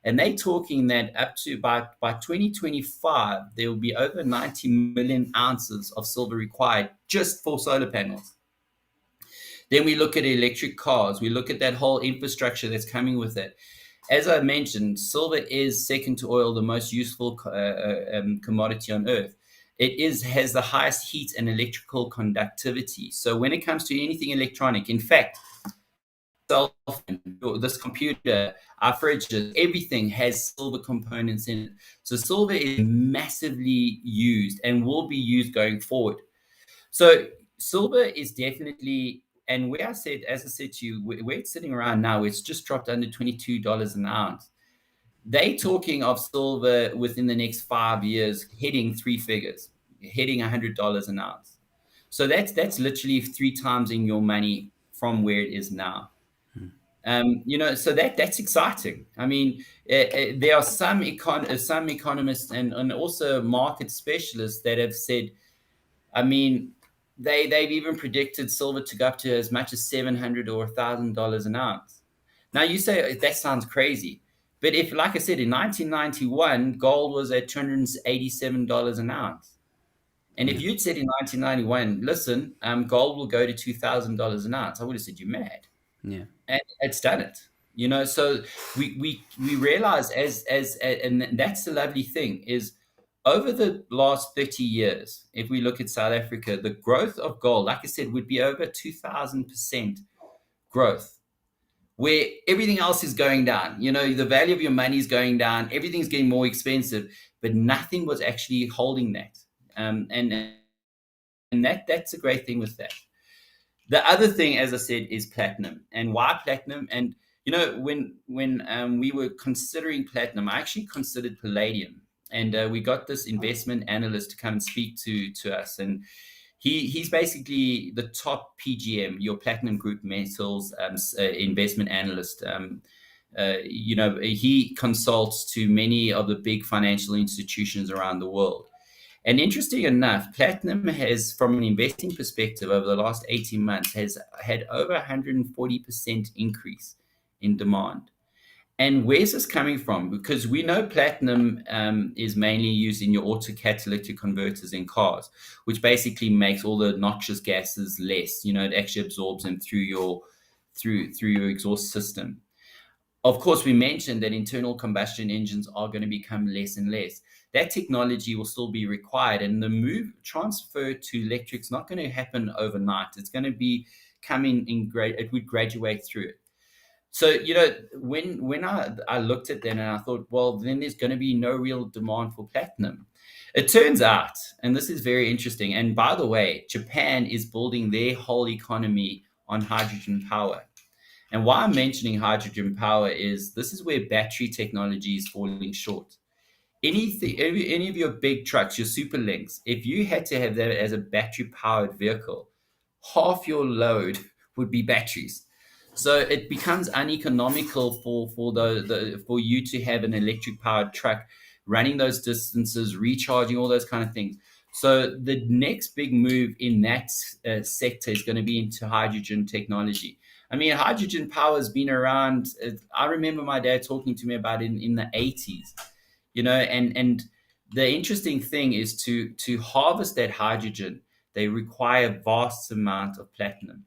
Speaker 2: And they're talking that up to by 2025, there will be over 90 million ounces of silver required just for solar panels. Then we look at electric cars. We look at that whole infrastructure that's coming with it. As I mentioned, silver is second to oil, the most useful commodity on Earth. It has the highest heat and electrical conductivity. So when it comes to anything electronic, in fact, cell phone, this computer, our fridges, everything has silver components in it. So silver is massively used and will be used going forward. So silver is definitely, and where I said, as I said to you, where it's sitting around now, it's just dropped under $22 an ounce. They talking of silver within the next 5 years hitting three figures, hitting $100 an ounce. So that's literally 3 times in your money from where it is now. So that's exciting. I mean, there are some economists and also market specialists that have said, I mean, they've even predicted silver to go up to as much as $700 or $1,000 an ounce. Now you say that sounds crazy, but if, like I said, in 1991, gold was at $287 an ounce, and if
Speaker 1: Yeah.
Speaker 2: you'd said in 1991, listen, gold will go to $2,000 an ounce, I would have said you're mad,
Speaker 1: Yeah.
Speaker 2: and it's done it. So we realize and that's the lovely thing is over the last 30 years, if we look at South Africa, the growth of gold, like I said, would be over 2,000% growth, where everything else is going down. The value of your money is going down, everything's getting more expensive, but nothing was actually holding that. And that's a great thing with that. The other thing, as I said, is platinum. And why platinum? And when we were considering platinum, I actually considered palladium. And we got this investment analyst to come and speak to us. And he's basically the top PGM, your platinum group metals investment analyst. He consults to many of the big financial institutions around the world. And interesting enough, platinum has, from an investing perspective, over the last 18 months, has had over 140% increase in demand. And where's this coming from? Because we know platinum is mainly used in your auto-catalytic converters in cars, which basically makes all the noxious gases less. It actually absorbs them through your exhaust system. Of course, we mentioned that internal combustion engines are going to become less and less. That technology will still be required, and the transfer to electric is not going to happen overnight. It's going to be coming in it would graduate through it. So, when I looked at that and I thought, well, then there's going to be no real demand for platinum. It turns out, and this is very interesting, and by the way, Japan is building their whole economy on hydrogen power. And why I'm mentioning hydrogen power is this is where battery technology is falling short. any of your big trucks, your super links, if you had to have that as a battery powered vehicle, half your load would be batteries. So it becomes uneconomical for for you to have an electric powered truck running those distances, recharging, all those kind of things. So the next big move in that sector is going to be into hydrogen technology. I mean, hydrogen power has been around. I remember my dad talking to me about it in the 80s, and the interesting thing is to harvest that hydrogen, they require vast amount of platinum.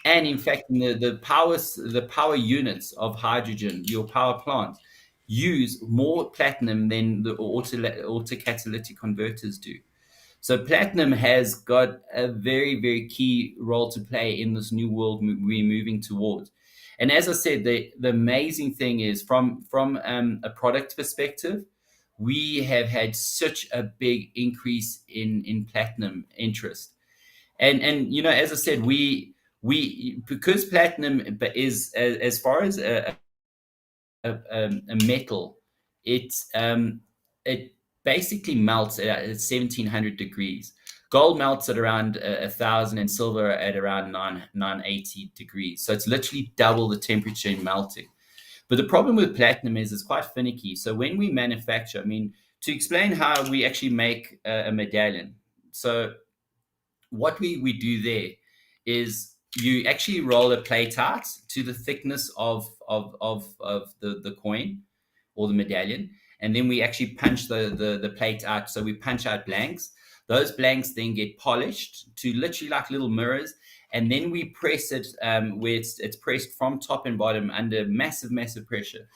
Speaker 2: And in fact, in the power units of hydrogen, your power plants use more platinum than the autocatalytic converters do. So platinum has got a very, very key role to play in this new world we're moving towards. And as I said, the amazing thing is from a product perspective, we have had such a big increase in platinum interest. And as I said, we because platinum is as far as a metal, it basically melts at 1700 degrees. Gold melts at around 1,000, and silver at around 980 degrees. So it's literally double the temperature in melting. But the problem with platinum is it's quite finicky. So when we manufacture, I mean, to explain how we actually make a medallion. So what we do there is you actually roll a plate out to the thickness of the coin or the medallion, and then we actually punch the plate out. So we punch out blanks. Those blanks then get polished to literally like little mirrors, and then we press it where it's pressed from top and bottom under massive pressure.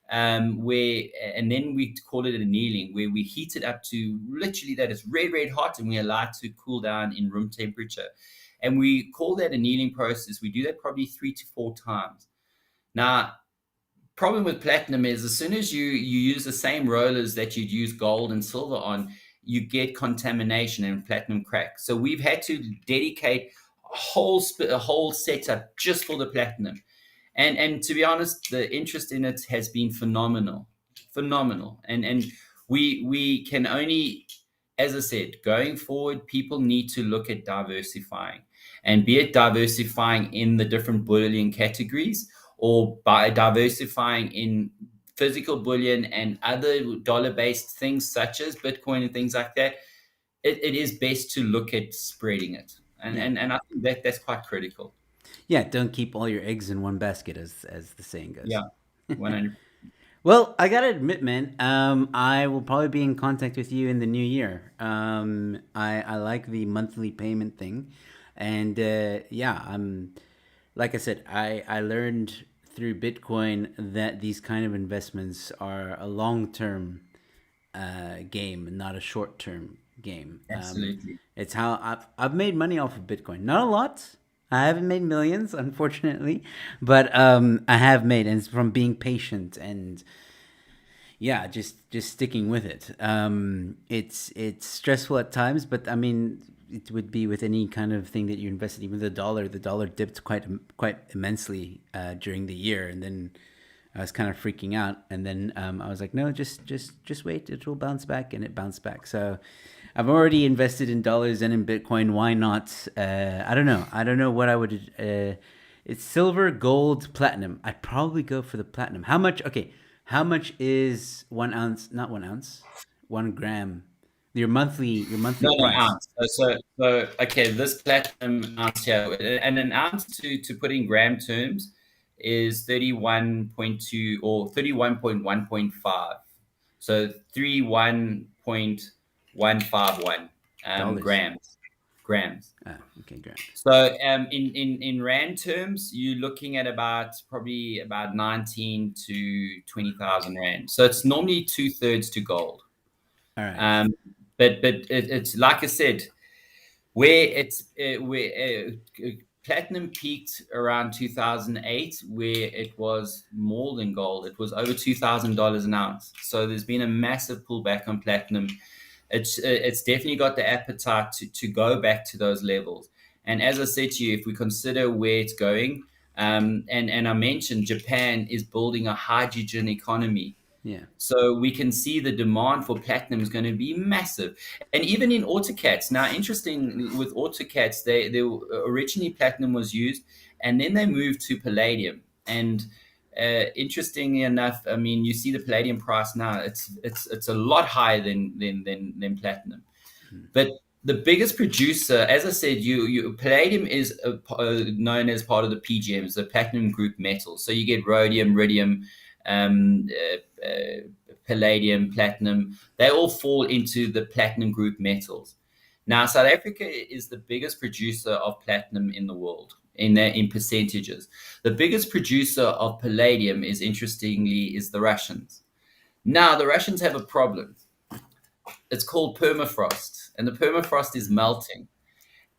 Speaker 2: Where and then we call it annealing, where we heat it up to literally that it's red hot, and we allow it to cool down in room temperature. And we call that annealing process. We do that probably 3 to 4 times. Now, problem with platinum is as soon as you use the same rollers that you'd use gold and silver on, you get contamination and platinum crack. So we've had to dedicate a whole setup just for the platinum. And to be honest, the interest in it has been phenomenal. And we can only, as I said, going forward, people need to look at diversifying, and be it diversifying in the different bullion categories, or by diversifying in physical bullion and other dollar-based things such as Bitcoin and things like that. It is best to look at spreading it, and
Speaker 1: Yeah.
Speaker 2: and I think that's quite critical.
Speaker 1: Yeah, don't keep all your eggs in one basket, as the saying goes.
Speaker 2: Yeah, 100.
Speaker 1: Well, I gotta admit, man, I will probably be in contact with you in the new year. I like the monthly payment thing, and yeah, I'm like I said, I learned through Bitcoin that these kind of investments are a long term game, not a short term game.
Speaker 2: Absolutely.
Speaker 1: It's how I've made money off of Bitcoin. Not a lot. I haven't made millions, unfortunately, but I have made, and it's from being patient and yeah, just sticking with it. It's stressful at times, but I mean, it would be with any kind of thing that you invested. Even the dollar, dipped quite immensely during the year, and then I was kind of freaking out. And then I was like, no, just wait, it will bounce back, and it bounced back. So I've already invested in dollars and in Bitcoin. Why not? I don't know. I don't know what I would. It's silver, gold, platinum. I'd probably go for the platinum. How much? Okay, how much is 1 ounce? Not 1 ounce. 1 gram. Your monthly
Speaker 2: No, no,
Speaker 1: price.
Speaker 2: ounce. So okay, this platinum ounce here, and an ounce to put in gram terms is 31.2 or 31.1.5. So 31.151
Speaker 1: Dollars.
Speaker 2: grams.
Speaker 1: Ah, okay, grams.
Speaker 2: So in rand terms, you're looking at probably about 19 to 20,000 rand. So it's normally two-thirds to gold.
Speaker 1: All right.
Speaker 2: Um, but it's like I said, where platinum peaked around 2008, where it was more than gold. It was over $2,000 an ounce. So there's been a massive pullback on platinum. It's definitely got the appetite to go back to those levels. And as I said to you, if we consider where it's going, and I mentioned Japan is building a hydrogen economy.
Speaker 1: Yeah.
Speaker 2: So we can see the demand for platinum is going to be massive. And even in AutoCADs. Now, interesting with AutoCADs, they originally platinum was used, and then they moved to palladium. And interestingly enough, I mean, you see the palladium price now; it's a lot higher than platinum. But the biggest producer, as I said, you palladium is known as part of the PGMs, the platinum group metals. So you get rhodium, iridium, um, palladium, platinum. They all fall into the platinum group metals. Now, South Africa is the biggest producer of platinum in the world in percentages. The biggest producer of palladium is interestingly is the Russians. Now, the Russians have a problem. It's called permafrost, and the permafrost is melting.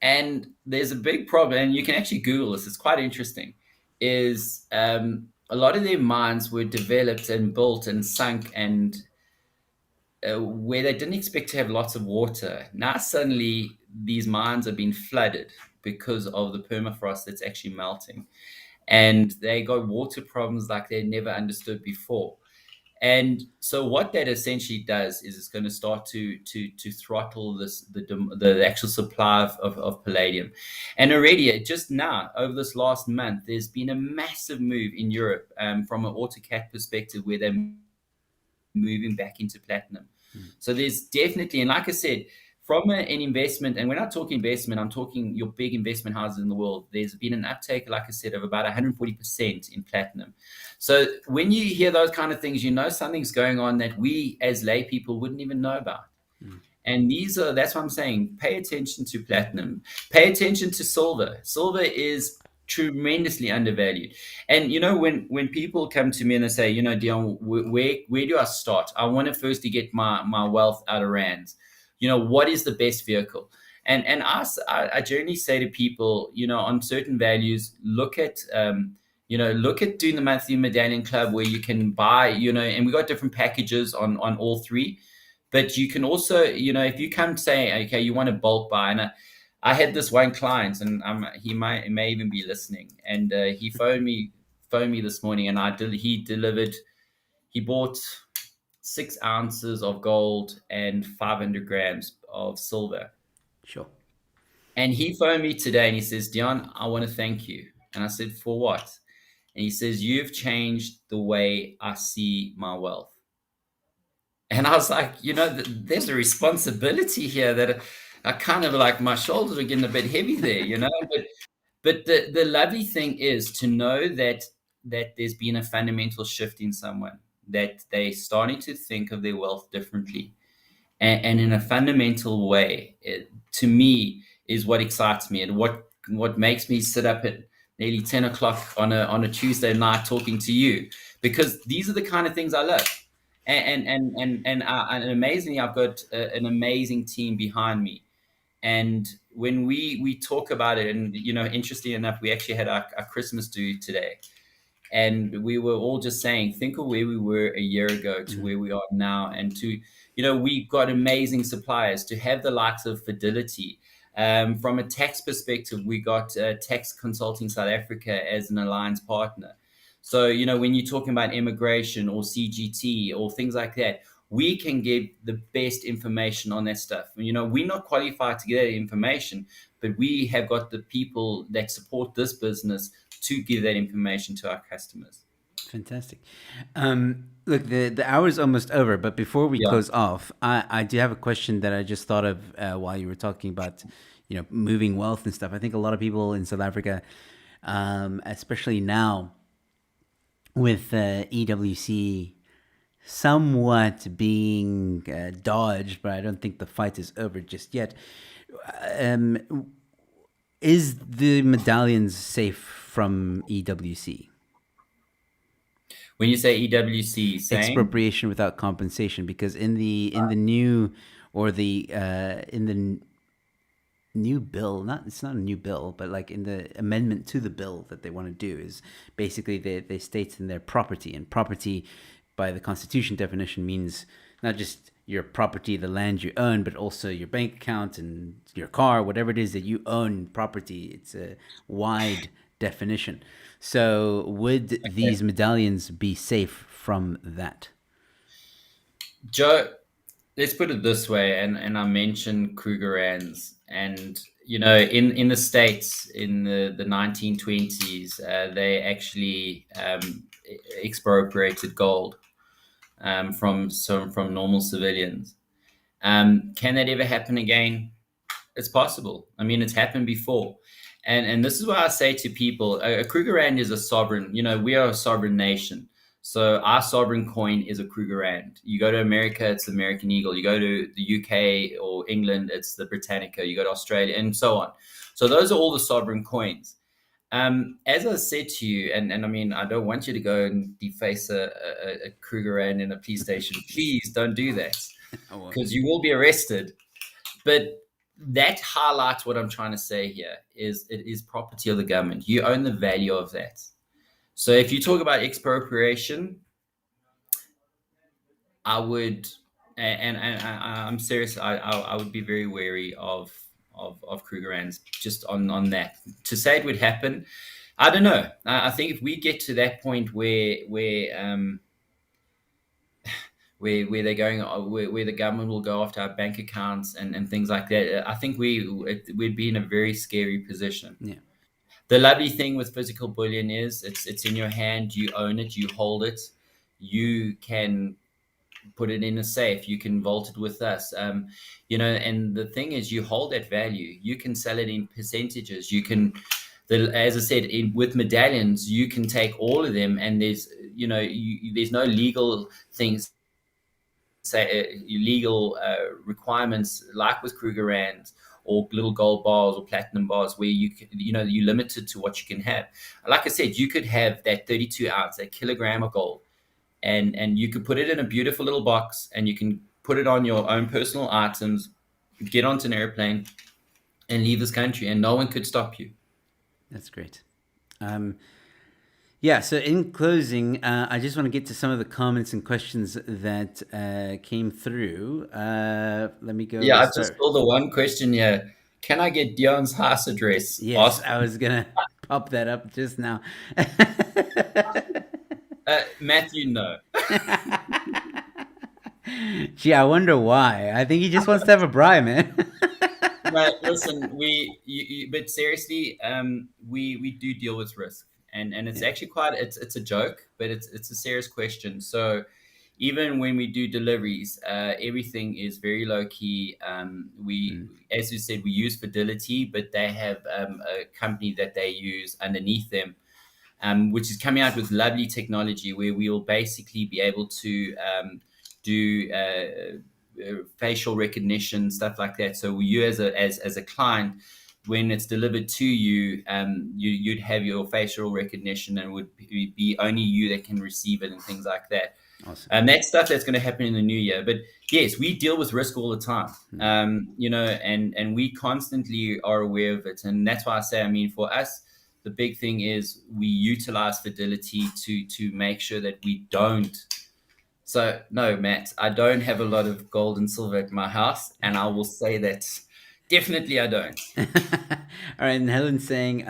Speaker 2: And there's a big problem, and you can actually Google this. It's quite interesting. Is a lot of their mines were developed and built and sunk, and where they didn't expect to have lots of water. Now suddenly these mines are being flooded because of the permafrost that's actually melting, and they got water problems like they never understood before. And so what that essentially does is it's going to start to throttle the actual supply of palladium. And already just now over this last month, there's been a massive move in Europe from an AutoCAD perspective where they're moving back into platinum. So there's definitely, and like I said, from an investment, and when I talk investment, I'm talking your big investment houses in the world. There's been an uptake, like I said, of about 140% in platinum. So when you hear those kind of things, you know something's going on that we as lay people wouldn't even know about. And that's what I'm saying. Pay attention to platinum. Pay attention to silver. Silver is tremendously undervalued. And when people come to me and they say, Deon, where do I start? I want to first to get my wealth out of rands. What is the best vehicle? And I generally say to people, on certain values, look at doing the monthly medallion club where you can buy, and we got different packages on all three. But you can also, if you come say, okay, you want to bulk buy, and I had this one client, and he may even be listening, and he phoned me this morning, and he bought 6 ounces of gold and 500 grams of silver.
Speaker 1: Sure.
Speaker 2: And he phoned me today and he says, Deon, I want to thank you. And I said, for what? And he says, you've changed the way I see my wealth. And I was like, there's a responsibility here that I kind of like my shoulders are getting a bit heavy there. But the lovely thing is to know that there's been a fundamental shift in someone, that they're starting to think of their wealth differently. And in a fundamental way, to me, is what excites me and what makes me sit up at nearly 10 o'clock on a Tuesday night talking to you, because these are the kind of things I love. And amazingly, I've got an amazing team behind me. And when we talk about it, and interestingly enough, we actually had our Christmas do today, and we were all just saying, think of where we were a year ago to where we are now, and to we've got amazing suppliers to have the likes of Fidelity. From a tax perspective, we got Tax Consulting South Africa as an alliance partner. So, when you're talking about immigration or CGT or things like that, we can give the best information on that stuff. We're not qualified to get that information, but we have got the people that support this business to give that information to our customers.
Speaker 1: Fantastic. Look, the hour is almost over, but before we
Speaker 2: Yeah.
Speaker 1: close off, I do have a question that I just thought of while you were talking about, moving wealth and stuff. I think a lot of people in South Africa, especially now with EWC somewhat being dodged, but I don't think the fight is over just yet. Is the medallions safe from EWC?
Speaker 2: When you say EWC, saying
Speaker 1: Expropriation without compensation, because in the new, or the in the new bill, it's not a new bill, but like in the amendment to the bill that they want to do, is basically they state in their property, and property by the Constitution definition means not just your property, the land you own, but also your bank account and your car, whatever it is that you own property. It's a wide definition. So would these medallions be safe from that?
Speaker 2: Joe, let's put it this way, and I mentioned Krugerrands, and in the States in the 1920s, they actually expropriated gold from normal civilians. Can that ever happen again? It's possible. I mean, it's happened before. And this is why I say to people, a Krugerrand is a sovereign. We are a sovereign nation. So our sovereign coin is a Krugerrand. You go to America, it's the American Eagle. You go to the UK or England, it's the Britannica. You go to Australia, and so on. So those are all the sovereign coins. As I said to you, and I mean, I don't want you to go and deface a Krugerrand in a police station. Please don't do that,
Speaker 1: I won't.
Speaker 2: because you will be arrested. But that highlights what I'm trying to say here is it is property of the government. You own the value of that. So if you talk about expropriation, I would, I'm serious. I would be very wary of Krugerrands just on that. To say it would happen, I don't know. I think if we get to that point where they're going, where the government will go after our bank accounts and things like that, I think we'd be in a very scary position.
Speaker 1: Yeah,
Speaker 2: The lovely thing with physical bullion is it's in your hand. You own it. You hold it. You can put it in a safe. You can vault it with us. And the thing is, you hold that value. You can sell it in percentages. You can, as I said, with medallions, you can take all of them, and there's no legal things, say legal requirements like with Krugerrands or little gold bars or platinum bars, where you're limited to what you can have. Like I said, you could have that 32 ounce, that kilogram of gold, and you could put it in a beautiful little box, and you can put it on your own personal items, get onto an airplane, and leave this country, and no one could stop you.
Speaker 1: that's great. Yeah, so in closing, I just want to get to some of the comments and questions that came through. Let me go
Speaker 2: Yeah, I just
Speaker 1: start.
Speaker 2: saw the one question here. Can I get Deon's house address?
Speaker 1: Yes,
Speaker 2: Ask.
Speaker 1: I was gonna pop that up just now.
Speaker 2: Matthew, no.
Speaker 1: Gee, I wonder why. I think he just wants to have a bribe, man.
Speaker 2: But listen, but seriously, we do deal with risk, and it's
Speaker 1: Yeah.
Speaker 2: actually it's a joke, but it's a serious question. So even when we do deliveries, everything is very low key.
Speaker 1: Mm.
Speaker 2: As you said, we use Fidelity, but they have a company that they use underneath them, which is coming out with lovely technology where we will basically be able to do facial recognition, stuff like that. So you, as a client, when it's delivered to you, you'd have your facial recognition, and would be only you that can receive it, and things like that.
Speaker 1: Awesome.
Speaker 2: And that's stuff that's going to happen in the new year. But yes, we deal with risk all the time,
Speaker 1: Mm.
Speaker 2: and we constantly are aware of it. And that's why I say, I mean, for us, the big thing is we utilize Fidelity to make sure that we don't. So no, Matt, I don't have a lot of gold and silver at my house, and I will say that definitely I don't.
Speaker 1: All right, and Helen's saying,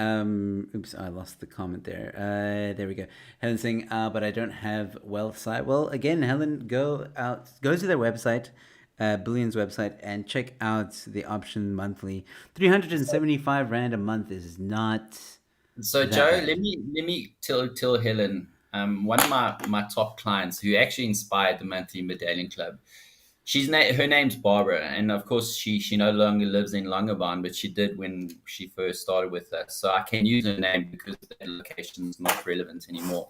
Speaker 1: oops, I lost the comment there. There we go. Helen's saying, but I don't have wealth site. Well, again, Helen, go to their website, Bullion's website, and check out the option monthly. 375 Rand a month is not
Speaker 2: So
Speaker 1: that
Speaker 2: Joe,
Speaker 1: bad.
Speaker 2: let me tell Helen, one of my top clients who actually inspired the monthly Medallion Club. Her name's Barbara, and of course she no longer lives in Langebaan, but she did when she first started with us. So I can use her name because the location is not relevant anymore.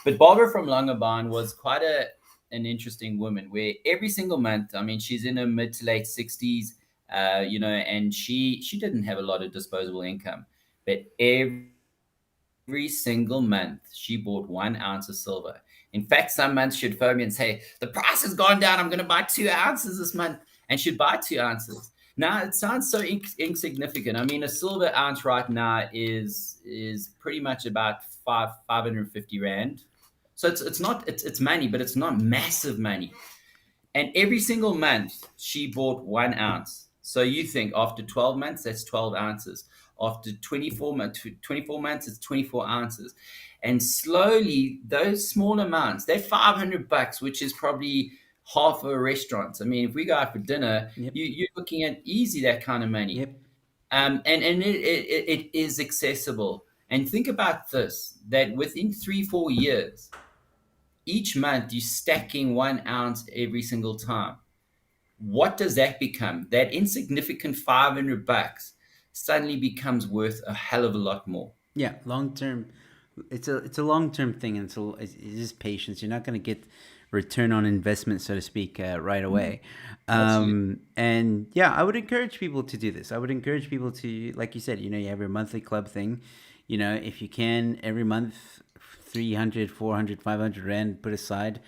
Speaker 2: But Barbara from Langebaan was quite an interesting woman, where every single month, I mean, she's in her mid to late 60s, and she didn't have a lot of disposable income, but every single month she bought 1 ounce of silver. In fact, some months she'd phone me and say, "The price has gone down. I'm going to buy 2 ounces this month." And she'd buy 2 ounces. Now it sounds so insignificant. I mean, a silver ounce right now is pretty much about 550 rand. So it's money, but it's not massive money. And every single month, she bought 1 ounce. So you think after 12 months, that's 12 ounces. After 24 months, it's 24 ounces. And slowly, those small amounts, that $500, which is probably half of a restaurant. I mean, if we go out for dinner,
Speaker 1: Yep.
Speaker 2: you're looking at easy that kind of money.
Speaker 1: Yep.
Speaker 2: And it is accessible. And think about this, that within 3 4 years, each month you're stacking 1 ounce every single time. What does that become? That insignificant $500 suddenly becomes worth a hell of a lot more.
Speaker 1: Yeah, long term, it's a long term thing, and it's just patience. You're not going to get return on investment, so to speak, right away.
Speaker 2: Absolutely.
Speaker 1: And yeah, I would encourage people to do this. I would encourage people to, like you said, you have your monthly club thing. If you can every month, 300, 400, 500 rand put aside.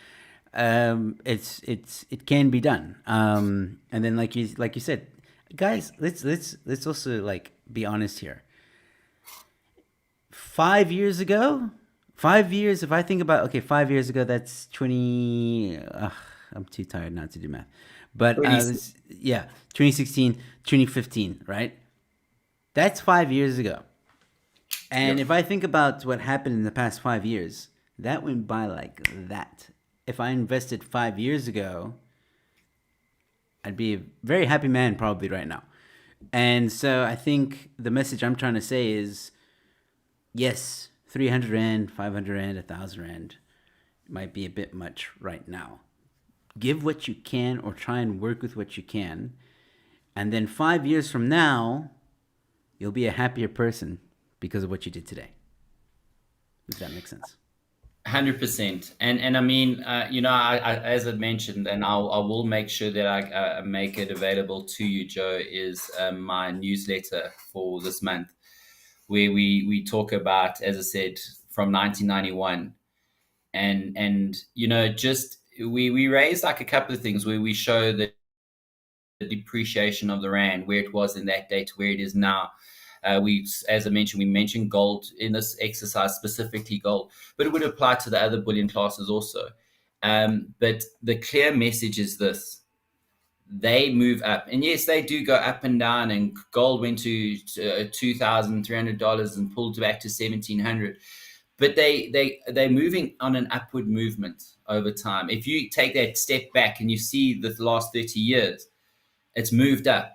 Speaker 1: It can be done. And then like you said, guys, let's also like be honest here. 5 years ago, 5 years, if I think about, okay, 5 years ago, that's 20, I'm too tired not to do math, but
Speaker 2: Pretty
Speaker 1: yeah, 2016, 2015, right? That's 5 years ago. And
Speaker 2: Yep.
Speaker 1: if I think about what happened in the past 5 years, that went by like that. If I invested 5 years ago, I'd be a very happy man probably right now. And so I think the message I'm trying to say is, yes, 300 Rand, 500 Rand, 1,000 Rand might be a bit much right now. Give what you can, or try and work with what you can. And then 5 years from now, you'll be a happier person because of what you did today. If that makes sense.
Speaker 2: 100%. And I mean, as I mentioned, and I will make sure that I make it available to you, Joe, is my newsletter for this month, where we talk about, as I said, from 1991, and just we raise like a couple of things where we show the depreciation of the rand, where it was in that day to where it is now. As I mentioned, we mentioned gold in this exercise, specifically gold, but it would apply to the other bullion classes also. But the clear message is this: they move up, and yes, they do go up and down. And gold went to $2,300 and pulled back to 1,700. But they're moving on an upward movement over time. If you take that step back and you see the last 30 years, it's moved up.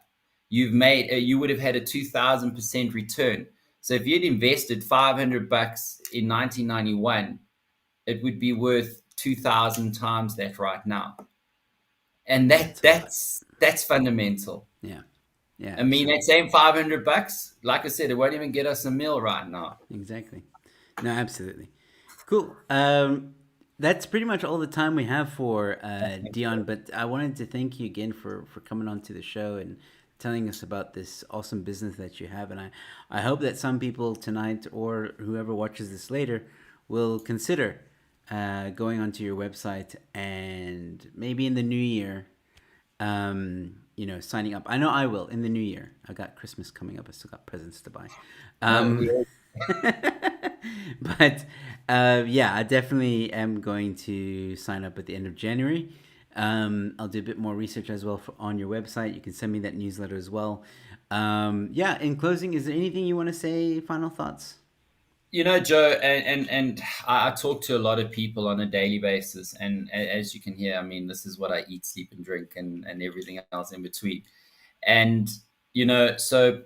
Speaker 2: You would have had a 2,000% return. So if you'd invested $500 in 1991, it would be worth 2,000 times that right now. And
Speaker 1: That's a lot.
Speaker 2: that's fundamental.
Speaker 1: Yeah. Yeah,
Speaker 2: I mean, that
Speaker 1: absolutely.
Speaker 2: same $500, like I said, it won't even get us a meal right now.
Speaker 1: Exactly. No, absolutely. Cool. That's pretty much all the time we have for Dion. But I wanted to thank you again for coming on to the show and telling us about this awesome business that you have. And I hope that some people tonight, or whoever watches this later, will consider going onto your website, and maybe in the new year, signing up. I know I will in the new year. I got Christmas coming up. I still got presents to buy.
Speaker 2: No,
Speaker 1: Um, but yeah, I definitely am going to sign up at the end of January. I'll do a bit more research as well on your website. You can send me that newsletter as well. Yeah, in closing, is there anything you want to say? Final thoughts?
Speaker 2: Joe, and I talk to a lot of people on a daily basis, and as you can hear, I mean, this is what I eat, sleep, and drink, and everything else in between. And so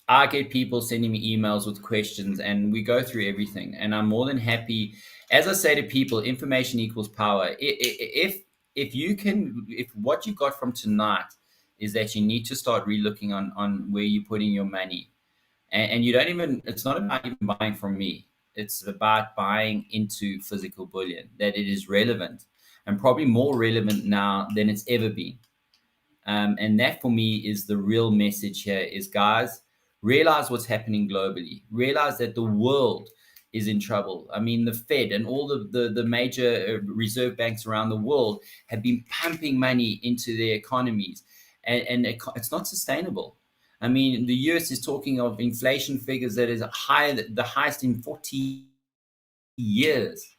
Speaker 2: I get people sending me emails with questions, and we go through everything. And I'm more than happy. As I say to people, information equals power. If what you got from tonight is that you need to start relooking on where you're putting your money, and you don't even, it's not about even buying from me. It's about buying into physical bullion, that it is relevant, and probably more relevant now than it's ever been. And that for me is the real message here is, guys, realize what's happening globally. Realize that the world is in trouble. I mean, the Fed and all the major reserve banks around the world have been pumping money into their economies, and it's not sustainable. I mean, the US is talking of inflation figures that is higher, the highest in 40 years.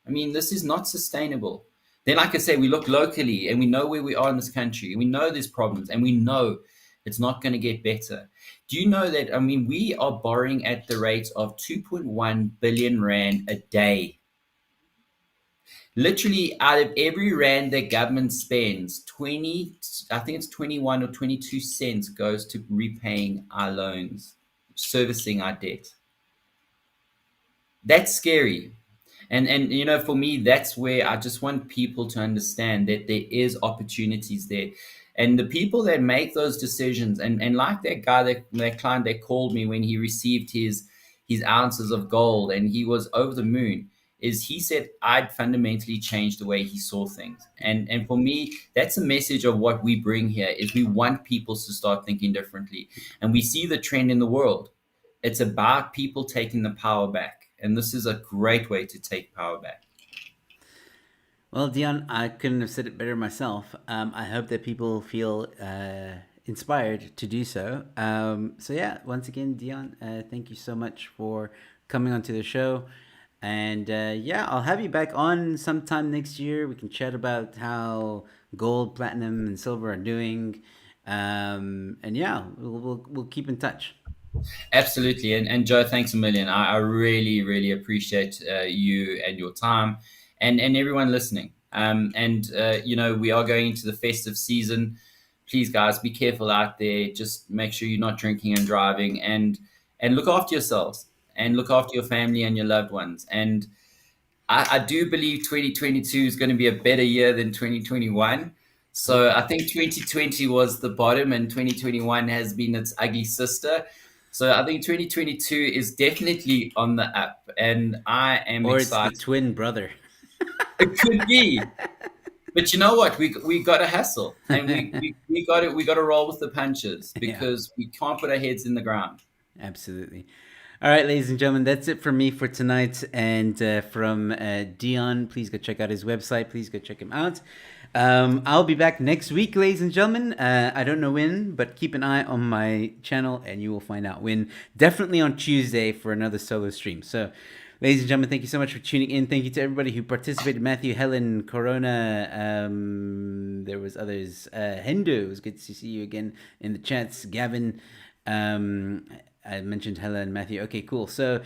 Speaker 2: I mean, this is not sustainable. Then, like I say, we look locally and we know where we are in this country. And we know there's problems, and we know it's not going to get better. Do you know that? I mean, we are borrowing at the rate of 2.1 billion Rand a day. Literally, out of every rand that government spends, 20, I think it's 21 or 22 cents goes to repaying our loans, servicing our debt. That's scary. And for me, that's where I just want people to understand that there is opportunities there. And the people that make those decisions, and like that guy, that client that called me when he received his ounces of gold and he was over the moon, is he said I'd fundamentally changed the way he saw things. And for me, that's a message of what we bring here, is we want people to start thinking differently. And we see the trend in the world. It's about people taking the power back. And this is a great way to take power back.
Speaker 1: Well, Dion, I couldn't have said it better myself. I hope that people feel inspired to do so. So yeah, once again, Dion, thank you so much for coming onto the show. And yeah, I'll have you back on sometime next year. We can chat about how gold, platinum, and silver are doing. And yeah, we'll keep in touch.
Speaker 2: Absolutely. And Joe, thanks a million. I really, really appreciate you and your time, and everyone listening. We are going into the festive season. Please, guys, be careful out there. Just make sure you're not drinking and driving, and look after yourselves and look after your family and your loved ones. And I do believe 2022 is going to be a better year than 2021. So I think 2020 was the bottom and 2021 has been its ugly sister. So I think 2022 is definitely on the up, and I am
Speaker 1: Or it's the
Speaker 2: excited.
Speaker 1: twin brother.
Speaker 2: It could be, but you know what? We got to hustle, and we got to roll with the punches
Speaker 1: Yeah.
Speaker 2: because we can't put our heads in the ground.
Speaker 1: Absolutely. All right, ladies and gentlemen, that's it from me for tonight. And from Dion, please go check out his website. Please go check him out. I'll be back next week, ladies and gentlemen. I don't know when, but keep an eye on my channel and you will find out when. Definitely on Tuesday for another solo stream. So, ladies and gentlemen, thank you so much for tuning in. Thank you to everybody who participated. Matthew, Helen, Corona, there was others. Hendo, it was good to see you again in the chats. Gavin, I mentioned Helen and Matthew. Okay, cool. So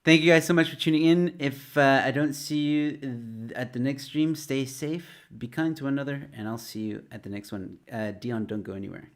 Speaker 1: thank you guys so much for tuning in. If I don't see you at the next stream, stay safe, be kind to one another, and I'll see you at the next one. Dion, don't go anywhere.